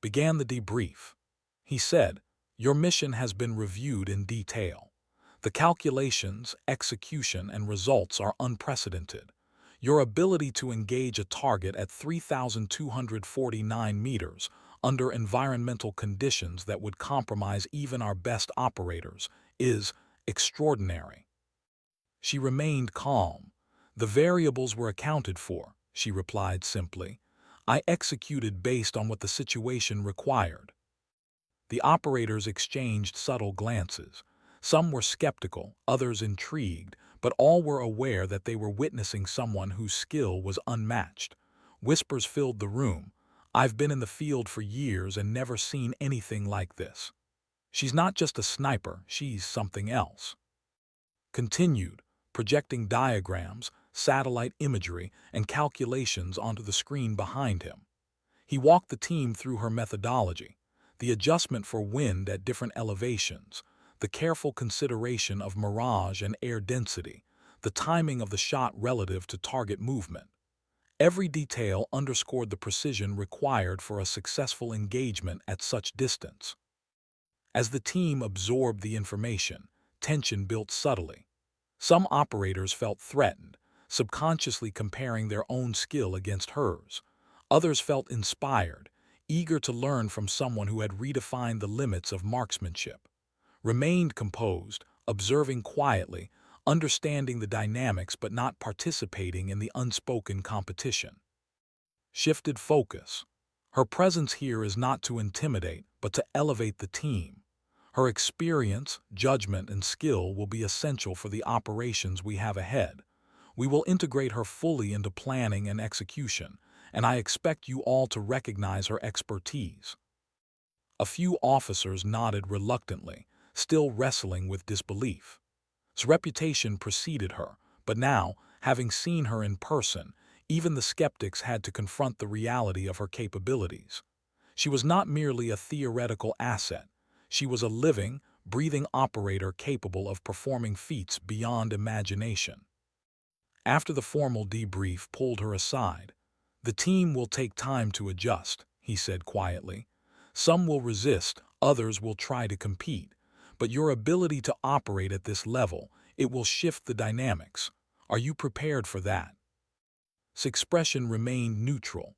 Began the debrief. He said, "Your mission has been reviewed in detail. The calculations, execution, and results are unprecedented. Your ability to engage a target at 3,249 meters under environmental conditions that would compromise even our best operators is extraordinary." She remained calm. "The variables were accounted for," she replied simply. "I executed based on what the situation required." The operators exchanged subtle glances. Some were skeptical, others intrigued, but all were aware that they were witnessing someone whose skill was unmatched. Whispers filled the room. "I've been in the field for years and never seen anything like this. She's not just a sniper, she's something else." Continued, projecting diagrams, satellite imagery, and calculations onto the screen behind him. He walked the team through her methodology, the adjustment for wind at different elevations, the careful consideration of mirage and air density, the timing of the shot relative to target movement. Every detail underscored the precision required for a successful engagement at such distance. As the team absorbed the information, tension built subtly. Some operators felt threatened, subconsciously comparing their own skill against hers. Others felt inspired, eager to learn from someone who had redefined the limits of marksmanship. Remained composed, observing quietly, understanding the dynamics but not participating in the unspoken competition. Shifted focus. Her presence here is not to intimidate, but to elevate the team. Her experience, judgment, and skill will be essential for the operations we have ahead. We will integrate her fully into planning and execution, and I expect you all to recognize her expertise. A few officers nodded reluctantly, still wrestling with disbelief. His reputation preceded her, but now, having seen her in person, even the skeptics had to confront the reality of her capabilities. She was not merely a theoretical asset. She was a living, breathing operator capable of performing feats beyond imagination. After the formal debrief pulled her aside, "The team will take time to adjust," he said quietly. "Some will resist, others will try to compete. But your ability to operate at this level, it will shift the dynamics. Are you prepared for that?" His expression remained neutral.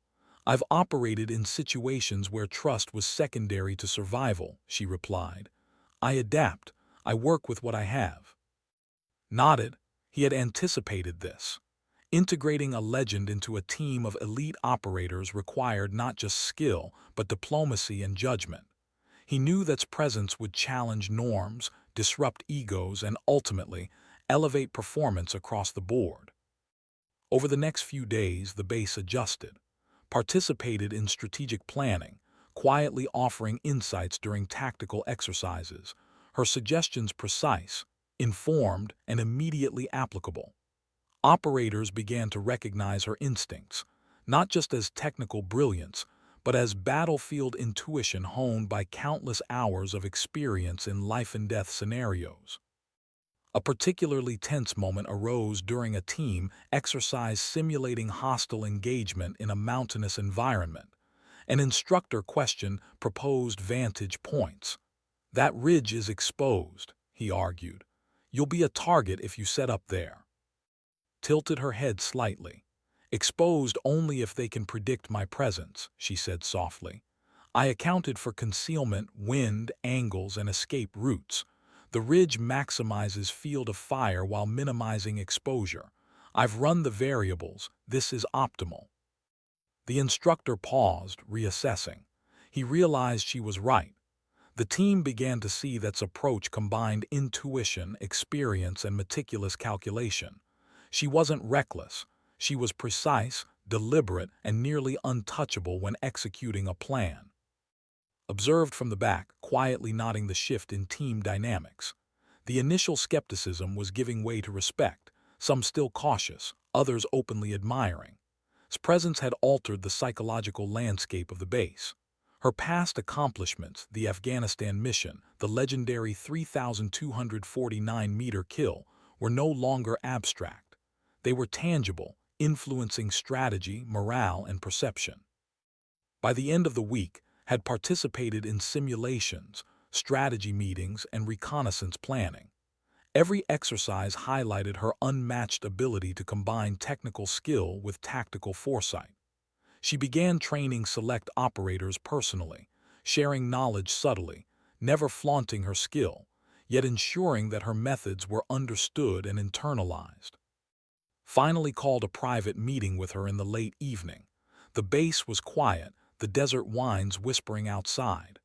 "I've operated in situations where trust was secondary to survival," she replied. "I adapt. I work with what I have." Nodded. He had anticipated this. Integrating a legend into a team of elite operators required not just skill, but diplomacy and judgment. He knew that his presence would challenge norms, disrupt egos, and ultimately elevate performance across the board. Over the next few days, the base adjusted, participated in strategic planning, quietly offering insights during tactical exercises, her suggestions precise, informed, and immediately applicable. Operators began to recognize her instincts, not just as technical brilliance, but as battlefield intuition honed by countless hours of experience in life-and-death scenarios. A particularly tense moment arose during a team exercise simulating hostile engagement in a mountainous environment. An instructor questioned proposed vantage points. "That ridge is exposed," he argued. "You'll be a target if you set up there." Tilted her head slightly. "Exposed only if they can predict my presence," she said softly. "I accounted for concealment, wind, angles, and escape routes. The ridge maximizes field of fire while minimizing exposure. I've run the variables. This is optimal." The instructor paused, reassessing. He realized she was right. The team began to see that its approach combined intuition, experience, and meticulous calculation. She wasn't reckless. She was precise, deliberate, and nearly untouchable when executing a plan. Observed from the back, quietly nodding the shift in team dynamics. The initial skepticism was giving way to respect, some still cautious, others openly admiring. His presence had altered the psychological landscape of the base. Her past accomplishments, the Afghanistan mission, the legendary 3,249-meter kill, were no longer abstract. They were tangible, influencing strategy, morale, and perception. By the end of the week, had participated in simulations, strategy meetings, and reconnaissance planning. Every exercise highlighted her unmatched ability to combine technical skill with tactical foresight. She began training select operators personally, sharing knowledge subtly, never flaunting her skill, yet ensuring that her methods were understood and internalized. Finally called a private meeting with her in the late evening. The base was quiet, the desert winds whispering outside.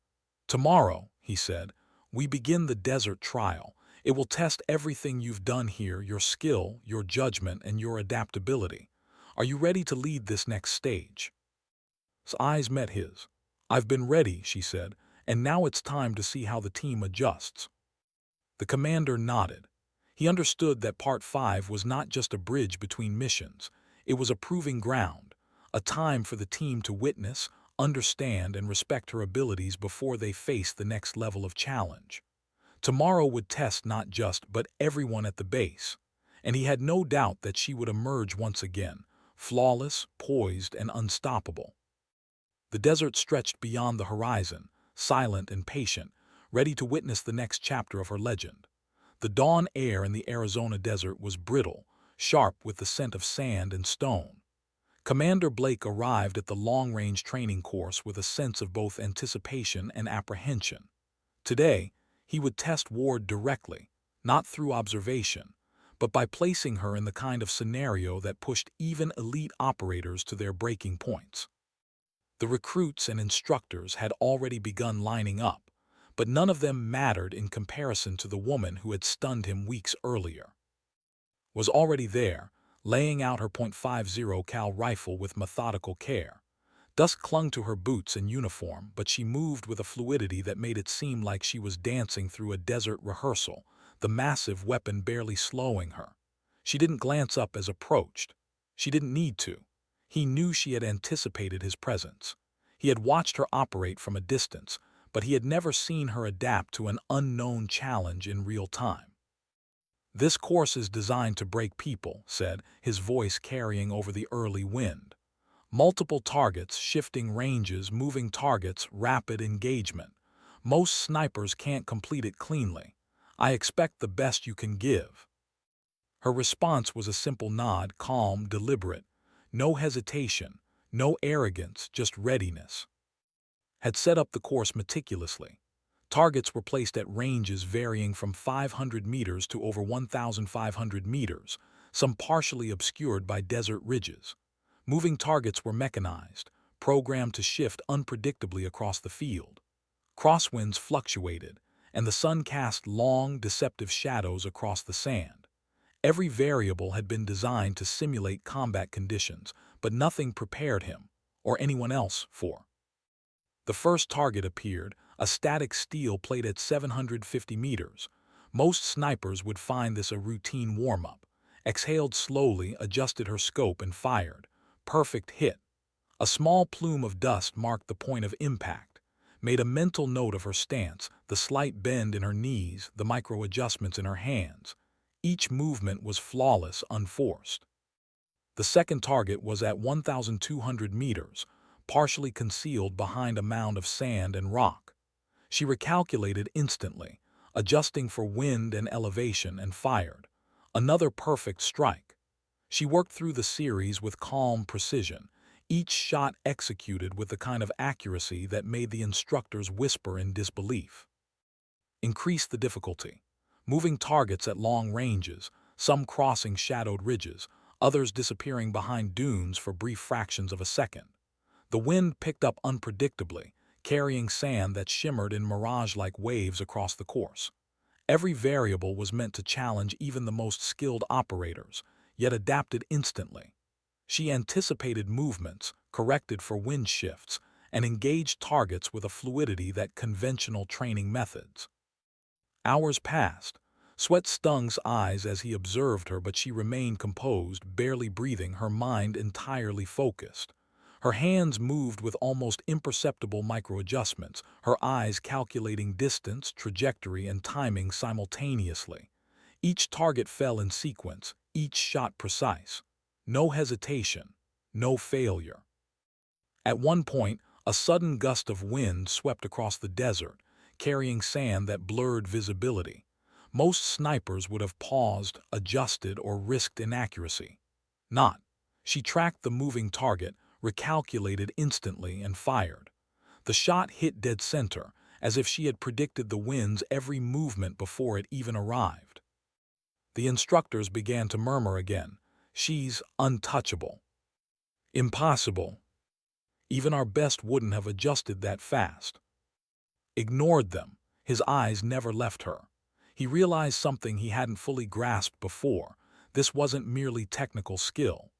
"Tomorrow," he said, "we begin the desert trial. It will test everything you've done here, your skill, your judgment, and your adaptability. Are you ready to lead this next stage?" His eyes met his. "I've been ready," she said, "and now it's time to see how the team adjusts." The commander nodded. He understood that Part 5 was not just a bridge between missions. It was a proving ground, a time for the team to witness, understand, and respect her abilities before they faced the next level of challenge. Tomorrow would test not just but everyone at the base, and he had no doubt that she would emerge once again, flawless, poised, and unstoppable. The desert stretched beyond the horizon, silent and patient, ready to witness the next chapter of her legend. The dawn air in the Arizona desert was brittle, sharp with the scent of sand and stone. Commander Blake arrived at the long-range training course with a sense of both anticipation and apprehension. Today, he would test Ward directly, not through observation, but by placing her in the kind of scenario that pushed even elite operators to their breaking points. The recruits and instructors had already begun lining up, but none of them mattered in comparison to the woman who had stunned him weeks earlier. Was already there, laying out her .50 cal rifle with methodical care. Dust clung to her boots and uniform, but she moved with a fluidity that made it seem like she was dancing through a desert rehearsal, the massive weapon barely slowing her. She didn't glance up as approached. She didn't need to. He knew she had anticipated his presence. He had watched her operate from a distance, but he had never seen her adapt to an unknown challenge in real time. "This course is designed to break people," said, his voice carrying over the early wind. "Multiple targets, shifting ranges, moving targets, rapid engagement. Most snipers can't complete it cleanly. I expect the best you can give." Her response was a simple nod, calm, deliberate. No hesitation, no arrogance, just readiness. Had set up the course meticulously. Targets were placed at ranges varying from 500 meters to over 1,500 meters, some partially obscured by desert ridges. Moving targets were mechanized, programmed to shift unpredictably across the field. Crosswinds fluctuated, and the sun cast long, deceptive shadows across the sand. Every variable had been designed to simulate combat conditions, but nothing prepared him, or anyone else, for. The first target appeared, a static steel plate at 750 meters. Most snipers would find this a routine warm-up. Exhaled slowly, adjusted her scope, and fired. Perfect hit. A small plume of dust marked the point of impact. Made a mental note of her stance, the slight bend in her knees, the micro-adjustments in her hands. Each movement was flawless, unforced. The second target was at 1,200 meters, partially concealed behind a mound of sand and rock. She recalculated instantly, adjusting for wind and elevation, and fired. Another perfect strike. She worked through the series with calm precision, each shot executed with the kind of accuracy that made the instructors whisper in disbelief. Increased the difficulty. Moving targets at long ranges, some crossing shadowed ridges, others disappearing behind dunes for brief fractions of a second. The wind picked up unpredictably, carrying sand that shimmered in mirage-like waves across the course. Every variable was meant to challenge even the most skilled operators, yet adapted instantly. She anticipated movements, corrected for wind shifts, and engaged targets with a fluidity that conventional training methods. Hours passed. Sweat stung his eyes as he observed her, but she remained composed, barely breathing, her mind entirely focused. Her hands moved with almost imperceptible micro-adjustments, her eyes calculating distance, trajectory, and timing simultaneously. Each target fell in sequence, each shot precise. No hesitation, no failure. At one point, a sudden gust of wind swept across the desert, carrying sand that blurred visibility. Most snipers would have paused, adjusted, or risked inaccuracy. Not. She tracked the moving target, recalculated instantly, and fired. The shot hit dead center, as if she had predicted the wind's every movement before it even arrived. The instructors began to murmur again. "She's untouchable. Impossible. Even our best wouldn't have adjusted that fast." Ignored them. His eyes never left her. He realized something he hadn't fully grasped before. This wasn't merely technical skill.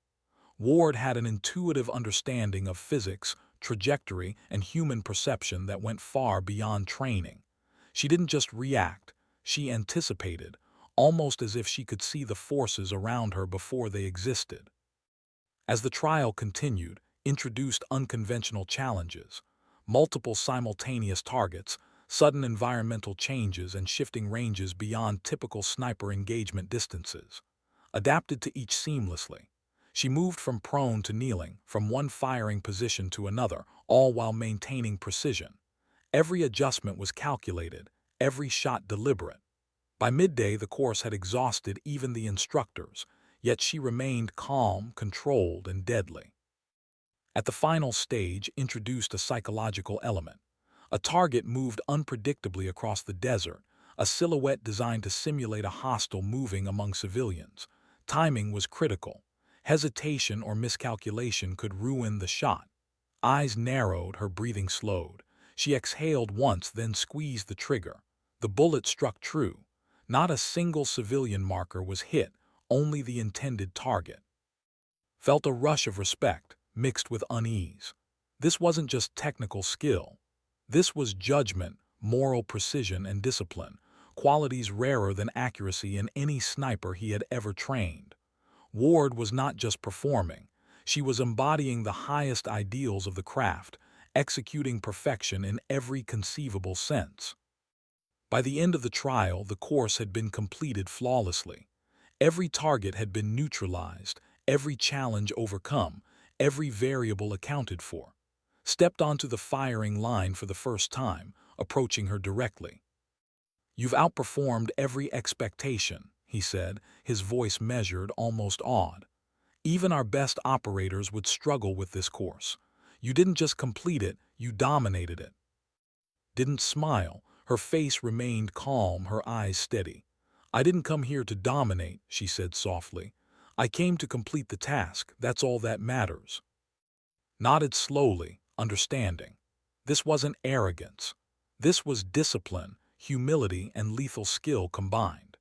Ward had an intuitive understanding of physics, trajectory, and human perception that went far beyond training. She didn't just react, she anticipated, almost as if she could see the forces around her before they existed. As the trial continued, introduced unconventional challenges, multiple simultaneous targets, sudden environmental changes, and shifting ranges beyond typical sniper engagement distances. Adapted to each seamlessly. She moved from prone to kneeling, from one firing position to another, all while maintaining precision. Every adjustment was calculated, every shot deliberate. By midday, the course had exhausted even the instructors, yet she remained calm, controlled, and deadly. At the final stage introduced a psychological element. A target moved unpredictably across the desert, a silhouette designed to simulate a hostile moving among civilians. Timing was critical. Hesitation or miscalculation could ruin the shot. Eyes narrowed, her breathing slowed. She exhaled once, then squeezed the trigger. The bullet struck true. Not a single civilian marker was hit, only the intended target. Felt a rush of respect, mixed with unease. This wasn't just technical skill. This was judgment, moral precision, and discipline, qualities rarer than accuracy in any sniper he had ever trained. Ward was not just performing. She was embodying the highest ideals of the craft, executing perfection in every conceivable sense. By the end of the trial, the course had been completed flawlessly. Every target had been neutralized, every challenge overcome, every variable accounted for. Stepped onto the firing line for the first time, approaching her directly. "You've outperformed every expectation," he said, his voice measured, almost awed. "Even our best operators would struggle with this course. You didn't just complete it, you dominated it." Didn't smile, her face remained calm, her eyes steady. "I didn't come here to dominate," she said softly. "I came to complete the task, that's all that matters." Nodded slowly, understanding. This wasn't arrogance. This was discipline, humility, and lethal skill combined.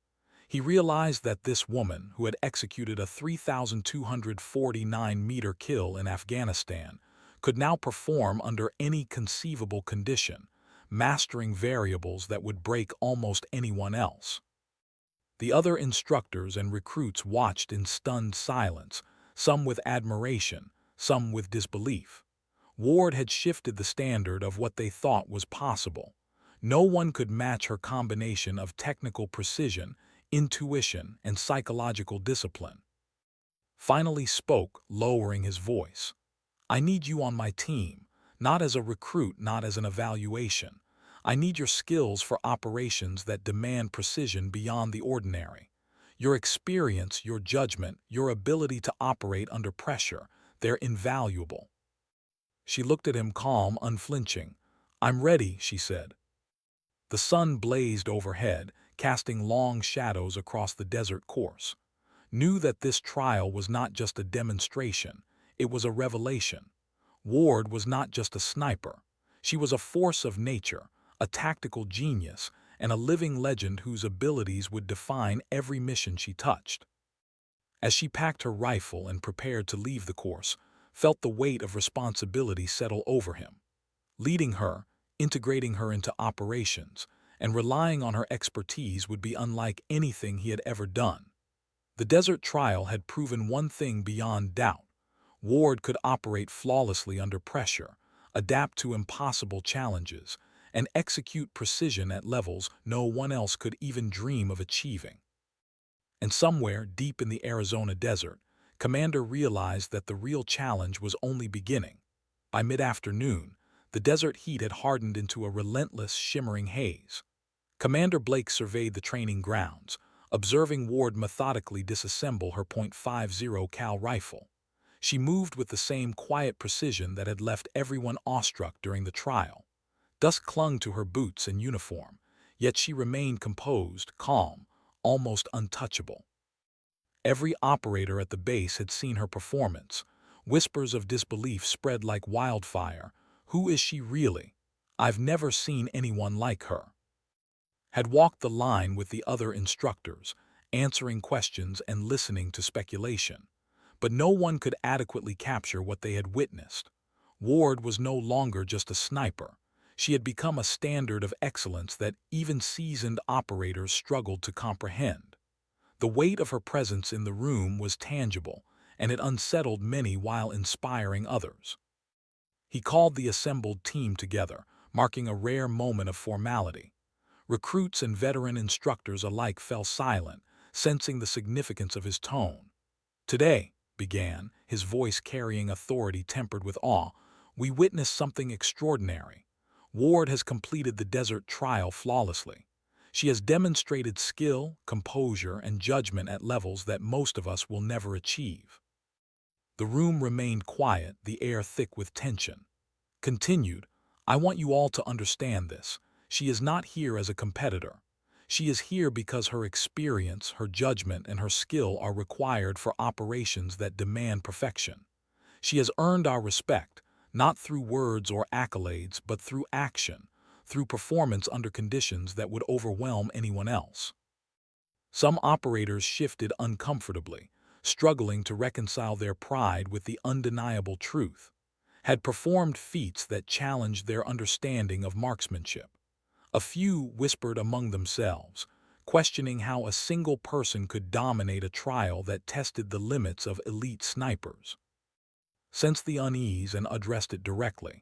He realized that this woman, who had executed a 3,249-meter kill in Afghanistan, could now perform under any conceivable condition, mastering variables that would break almost anyone else. The other instructors and recruits watched in stunned silence, some with admiration, some with disbelief. Ward had shifted the standard of what they thought was possible. No one could match her combination of technical precision, intuition, and psychological discipline. Finally spoke, lowering his voice. "I need you on my team, not as a recruit, not as an evaluation. I need your skills for operations that demand precision beyond the ordinary. Your experience, your judgment, your ability to operate under pressure, they're invaluable." She looked at him calm, unflinching. "I'm ready," she said. The sun blazed overhead, casting long shadows across the desert course. Knew that this trial was not just a demonstration, it was a revelation. Ward was not just a sniper. She was a force of nature, a tactical genius, and a living legend whose abilities would define every mission she touched. As she packed her rifle and prepared to leave the course, felt the weight of responsibility settle over him. Leading her, integrating her into operations, and relying on her expertise would be unlike anything he had ever done. The desert trial had proven one thing beyond doubt. Ward could operate flawlessly under pressure, adapt to impossible challenges, and execute precision at levels no one else could even dream of achieving. And somewhere deep in the Arizona desert, Commander realized that the real challenge was only beginning. By mid-afternoon, the desert heat had hardened into a relentless, shimmering haze. Commander Blake surveyed the training grounds, observing Ward methodically disassemble her .50 cal rifle. She moved with the same quiet precision that had left everyone awestruck during the trial. Dust clung to her boots and uniform, yet she remained composed, calm, almost untouchable. Every operator at the base had seen her performance. Whispers of disbelief spread like wildfire. "Who is she really? I've never seen anyone like her." Had walked the line with the other instructors, answering questions and listening to speculation. But no one could adequately capture what they had witnessed. Ward was no longer just a sniper. She had become a standard of excellence that even seasoned operators struggled to comprehend. The weight of her presence in the room was tangible, and it unsettled many while inspiring others. He called the assembled team together, marking a rare moment of formality. Recruits and veteran instructors alike fell silent, sensing the significance of his tone. "Today," began, his voice carrying authority tempered with awe, "we witnessed something extraordinary. Ward has completed the desert trial flawlessly. She has demonstrated skill, composure, and judgment at levels that most of us will never achieve. The room remained quiet, the air thick with tension. Continued, I want you all to understand this. She is not here as a competitor. She is here because her experience, her judgment, and her skill are required for operations that demand perfection. She has earned our respect, not through words or accolades, but through action, through performance under conditions that would overwhelm anyone else. Some operators shifted uncomfortably, struggling to reconcile their pride with the undeniable truth, had performed feats that challenged their understanding of marksmanship. A few whispered among themselves, questioning how a single person could dominate a trial that tested the limits of elite snipers. Sensed the unease and addressed it directly.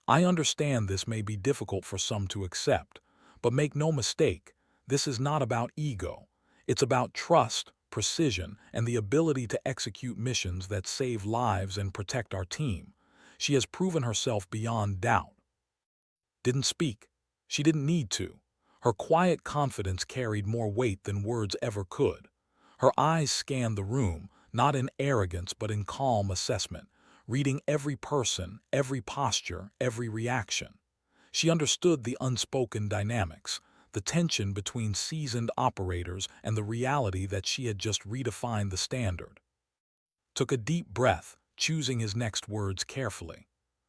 I understand this may be difficult for some to accept, but make no mistake, this is not about ego. It's about trust, precision, and the ability to execute missions that save lives and protect our team. She has proven herself beyond doubt. Didn't speak. She didn't need to. Her quiet confidence carried more weight than words ever could. Her eyes scanned the room, not in arrogance but in calm assessment, reading every person, every posture, every reaction. She understood the unspoken dynamics, the tension between seasoned operators and the reality that she had just redefined the standard. Took a deep breath, choosing his next words carefully.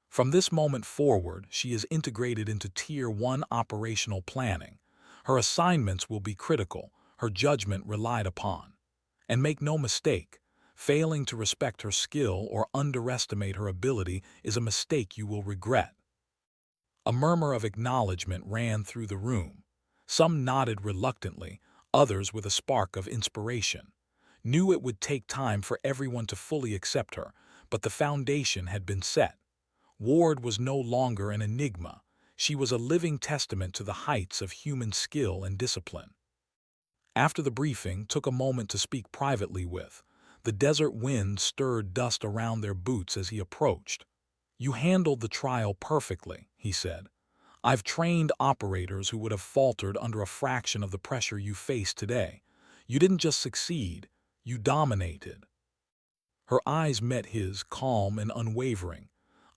From this moment forward, she is integrated into Tier 1 operational planning. Her assignments will be critical, her judgment relied upon. And make no mistake, failing to respect her skill or underestimate her ability is a mistake you will regret. A murmur of acknowledgement ran through the room. Some nodded reluctantly, others with a spark of inspiration. Knew it would take time for everyone to fully accept her, but the foundation had been set. Ward was no longer an enigma. She was a living testament to the heights of human skill and discipline. After the briefing, took a moment to speak privately with. The desert wind stirred dust around their boots as he approached. You handled the trial perfectly, he said. I've trained operators who would have faltered under a fraction of the pressure you faced today. You didn't just succeed, you dominated. Her eyes met his, calm and unwavering.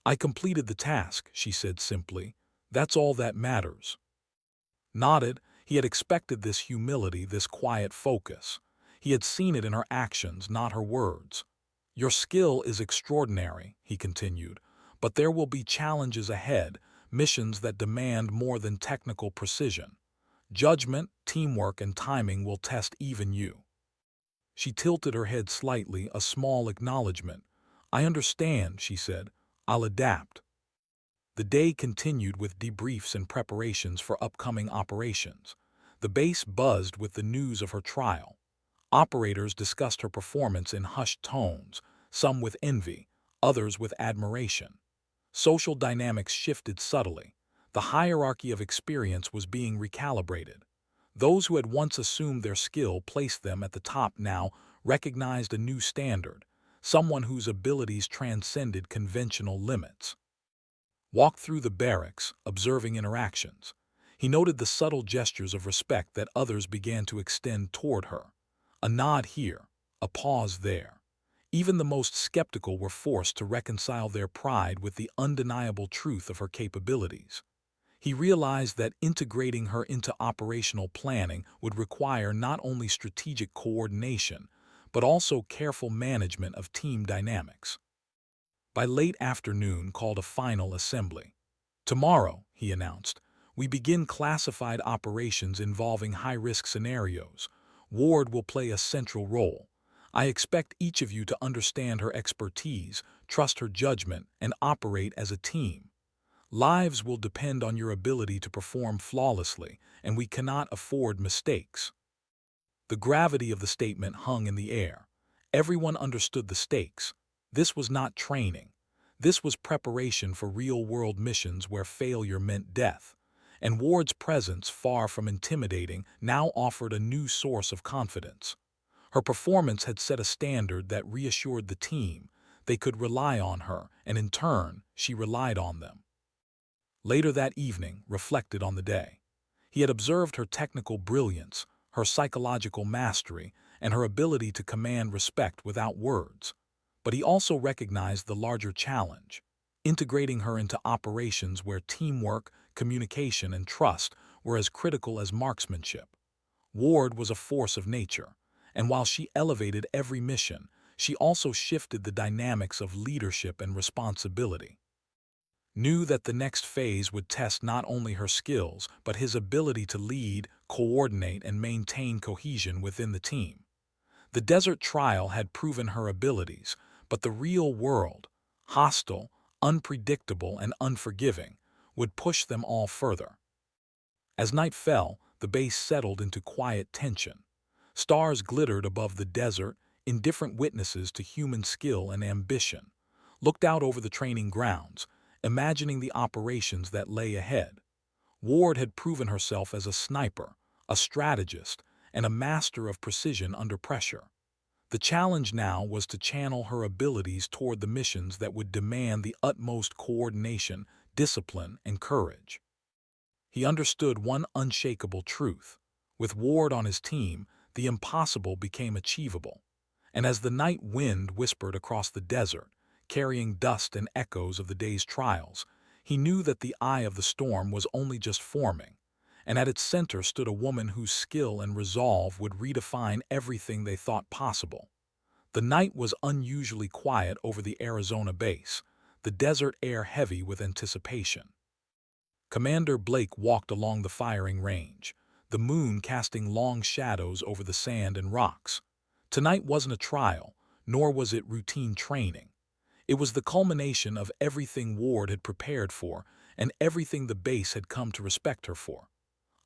I completed the task, she said simply. That's all that matters. Nodded, he had expected this humility, this quiet focus. He had seen it in her actions, not her words. Your skill is extraordinary, he continued, but there will be challenges ahead, missions that demand more than technical precision. Judgment, teamwork, and timing will test even you. She tilted her head slightly, a small acknowledgement. I understand, she said. I'll adapt. The day continued with debriefs and preparations for upcoming operations. The base buzzed with the news of her trial. Operators discussed her performance in hushed tones, some with envy, others with admiration. Social dynamics shifted subtly. The hierarchy of experience was being recalibrated. Those who had once assumed their skill placed them at the top now recognized a new standard, someone whose abilities transcended conventional limits. Walked through the barracks, observing interactions. He noted the subtle gestures of respect that others began to extend toward her. A nod here, a pause there. Even the most skeptical were forced to reconcile their pride with the undeniable truth of her capabilities. He realized that integrating her into operational planning would require not only strategic coordination, but also careful management of team dynamics. By late afternoon called a final assembly. Tomorrow, he announced, we begin classified operations involving high-risk scenarios. Ward will play a central role. I expect each of you to understand her expertise, trust her judgment, and operate as a team. Lives will depend on your ability to perform flawlessly, and we cannot afford mistakes. The gravity of the statement hung in the air. Everyone understood the stakes. This was not training. This was preparation for real-world missions where failure meant death. And Ward's presence, far from intimidating, now offered a new source of confidence. Her performance had set a standard that reassured the team. They could rely on her, and in turn, she relied on them. Later that evening, reflected on the day. He had observed her technical brilliance, her psychological mastery, and her ability to command respect without words. But he also recognized the larger challenge, integrating her into operations where teamwork, communication, and trust were as critical as marksmanship. Ward was a force of nature, and while she elevated every mission, she also shifted the dynamics of leadership and responsibility. Knew that the next phase would test not only her skills, but his ability to lead, coordinate, and maintain cohesion within the team. The desert trial had proven her abilities, but the real world, hostile, unpredictable, and unforgiving, would push them all further. As night fell, the base settled into quiet tension. Stars glittered above the desert, indifferent witnesses to human skill and ambition. Looked out over the training grounds, imagining the operations that lay ahead. Ward had proven herself as a sniper, a strategist, and a master of precision under pressure. The challenge now was to channel her abilities toward the missions that would demand the utmost coordination, discipline, and courage. He understood one unshakable truth. With Ward on his team, the impossible became achievable. And as the night wind whispered across the desert, carrying dust and echoes of the day's trials, he knew that the eye of the storm was only just forming, and at its center stood a woman whose skill and resolve would redefine everything they thought possible. The night was unusually quiet over the Arizona base, the desert air heavy with anticipation. Commander Blake walked along the firing range, the moon casting long shadows over the sand and rocks. Tonight wasn't a trial, nor was it routine training. It was the culmination of everything Ward had prepared for and everything the base had come to respect her for.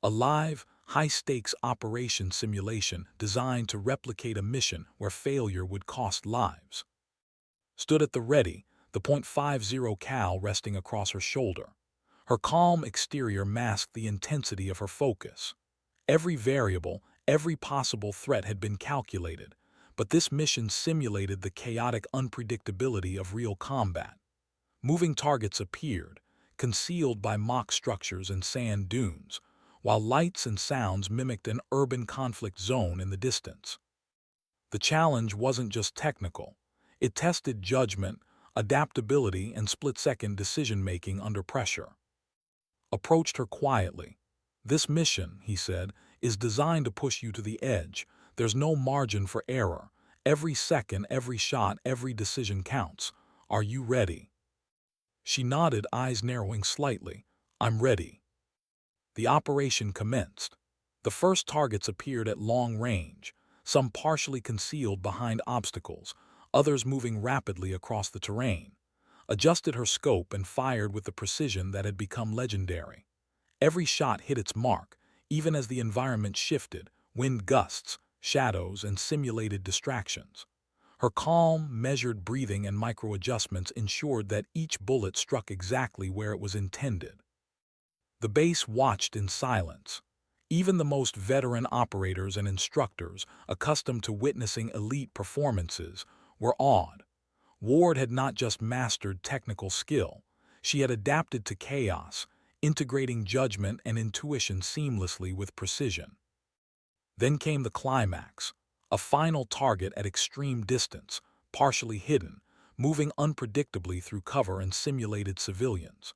A live, high-stakes operation simulation designed to replicate a mission where failure would cost lives. Stood at the ready, the .50 cal resting across her shoulder. Her calm exterior masked the intensity of her focus. Every variable, every possible threat had been calculated, but this mission simulated the chaotic unpredictability of real combat. Moving targets appeared, concealed by mock structures and sand dunes, while lights and sounds mimicked an urban conflict zone in the distance. The challenge wasn't just technical. It tested judgment, adaptability, and split-second decision-making under pressure. Approached her quietly. "This mission," he said, "is designed to push you to the edge. There's no margin for error. Every second, every shot, every decision counts. Are you ready?" She nodded, eyes narrowing slightly. "I'm ready." The operation commenced. The first targets appeared at long range, some partially concealed behind obstacles, others moving rapidly across the terrain. Adjusted her scope and fired with the precision that had become legendary. Every shot hit its mark, even as the environment shifted, wind gusts, shadows, and simulated distractions. Her calm, measured breathing and micro-adjustments ensured that each bullet struck exactly where it was intended. The base watched in silence. Even the most veteran operators and instructors, accustomed to witnessing elite performances, were awed. Ward had not just mastered technical skill, she had adapted to chaos, integrating judgment and intuition seamlessly with precision. Then came the climax, a final target at extreme distance, partially hidden, moving unpredictably through cover and simulated civilians.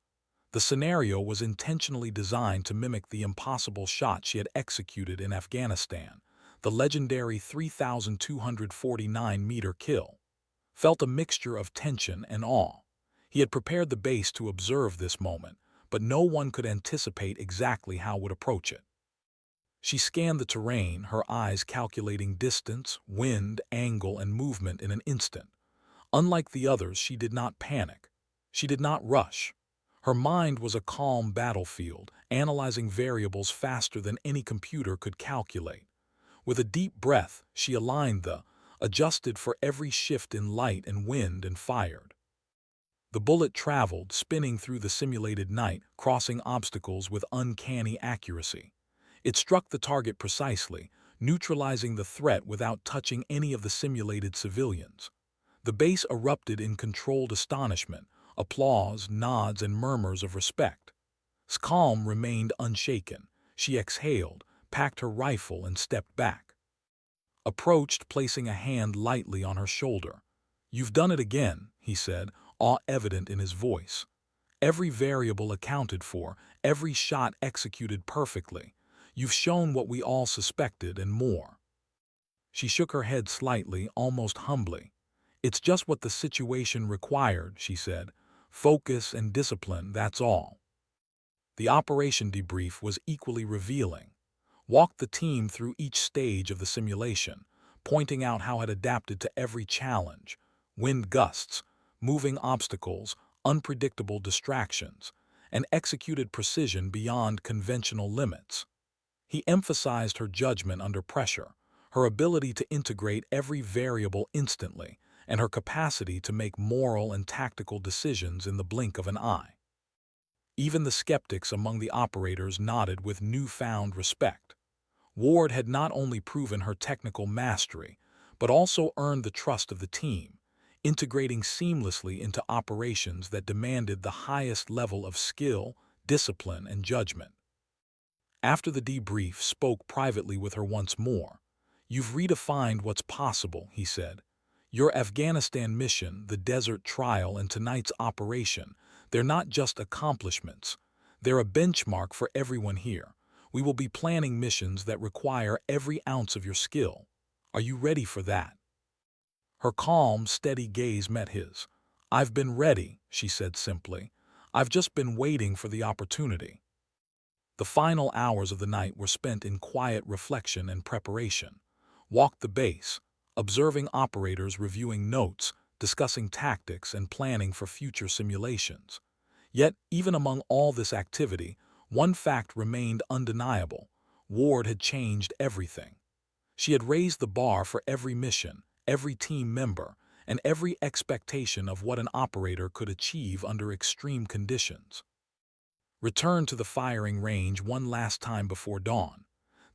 The scenario was intentionally designed to mimic the impossible shot she had executed in Afghanistan, the legendary 3,249-meter kill. Felt a mixture of tension and awe. He had prepared the base to observe this moment, but no one could anticipate exactly how it would approach it. She scanned the terrain, her eyes calculating distance, wind, angle, and movement in an instant. Unlike the others, she did not panic. She did not rush. Her mind was a calm battlefield, analyzing variables faster than any computer could calculate. With a deep breath, she aligned adjusted for every shift in light and wind and fired. The bullet traveled, spinning through the simulated night, crossing obstacles with uncanny accuracy. It struck the target precisely, neutralizing the threat without touching any of the simulated civilians. The base erupted in controlled astonishment, applause, nods, and murmurs of respect. Calm remained unshaken. She exhaled, packed her rifle, and stepped back. Approached, placing a hand lightly on her shoulder. "You've done it again," he said, awe evident in his voice. "Every variable accounted for, every shot executed perfectly. You've shown what we all suspected and more." She shook her head slightly, almost humbly. "It's just what the situation required," she said. "Focus and discipline, that's all." The operation debrief was equally revealing. Walked the team through each stage of the simulation, pointing out how it adapted to every challenge: wind gusts, moving obstacles, unpredictable distractions, and executed precision beyond conventional limits. He emphasized her judgment under pressure, her ability to integrate every variable instantly, and her capacity to make moral and tactical decisions in the blink of an eye. Even the skeptics among the operators nodded with newfound respect. Ward had not only proven her technical mastery, but also earned the trust of the team, integrating seamlessly into operations that demanded the highest level of skill, discipline, and judgment. After the debrief, spoke privately with her once more. "You've redefined what's possible," he said. "Your Afghanistan mission, the desert trial, and tonight's operation, they're not just accomplishments. They're a benchmark for everyone here. We will be planning missions that require every ounce of your skill. Are you ready for that?" Her calm, steady gaze met his. "I've been ready," she said simply. "I've just been waiting for the opportunity." The final hours of the night were spent in quiet reflection and preparation. Walked the base, observing operators, reviewing notes, discussing tactics, and planning for future simulations. Yet, even among all this activity, one fact remained undeniable: Ward had changed everything. She had raised the bar for every mission, every team member, and every expectation of what an operator could achieve under extreme conditions. Returned to the firing range one last time before dawn.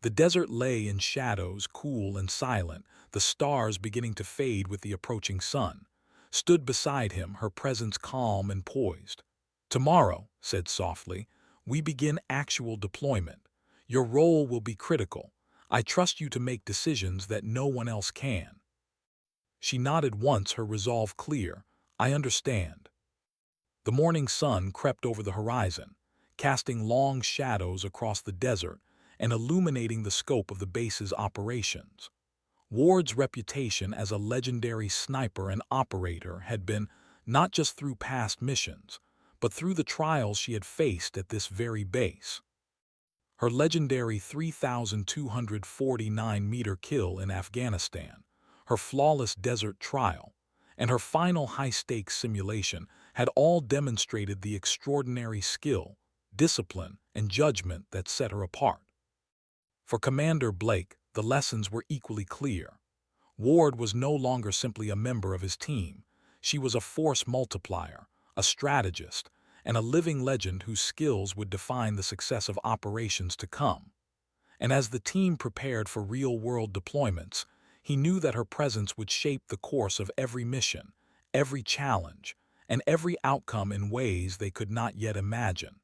The desert lay in shadows, cool and silent, the stars beginning to fade with the approaching sun. Stood beside him, her presence calm and poised. "Tomorrow," said softly, "we begin actual deployment. Your role will be critical. I trust you to make decisions that no one else can." She nodded once, her resolve clear. "I understand." The morning sun crept over the horizon, casting long shadows across the desert and illuminating the scope of the base's operations. Ward's reputation as a legendary sniper and operator had been not just through past missions, but through the trials she had faced at this very base. Her legendary 3,249-meter kill in Afghanistan, her flawless desert trial, and her final high-stakes simulation had all demonstrated the extraordinary skill, discipline, and judgment that set her apart. For Commander Blake, the lessons were equally clear. Ward was no longer simply a member of his team. She was a force multiplier, a strategist, and a living legend whose skills would define the success of operations to come. And as the team prepared for real-world deployments, he knew that her presence would shape the course of every mission, every challenge, and every outcome in ways they could not yet imagine.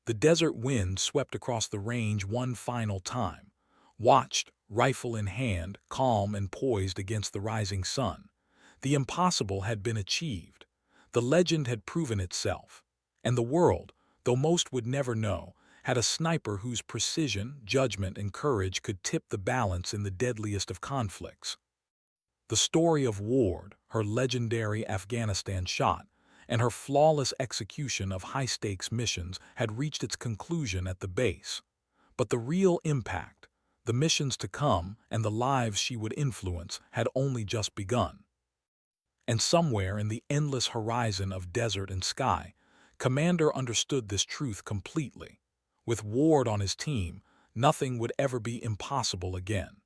The desert wind swept across the range one final time, watched, rifle in hand, calm and poised against the rising sun. The impossible had been achieved. The legend had proven itself. And the world, though most would never know, had a sniper whose precision, judgment, and courage could tip the balance in the deadliest of conflicts. The story of Ward, her legendary Afghanistan shot, and her flawless execution of high-stakes missions had reached its conclusion at the base. But the real impact, the missions to come, and the lives she would influence had only just begun. And somewhere in the endless horizon of desert and sky, Commander understood this truth completely. With Ward on his team, nothing would ever be impossible again.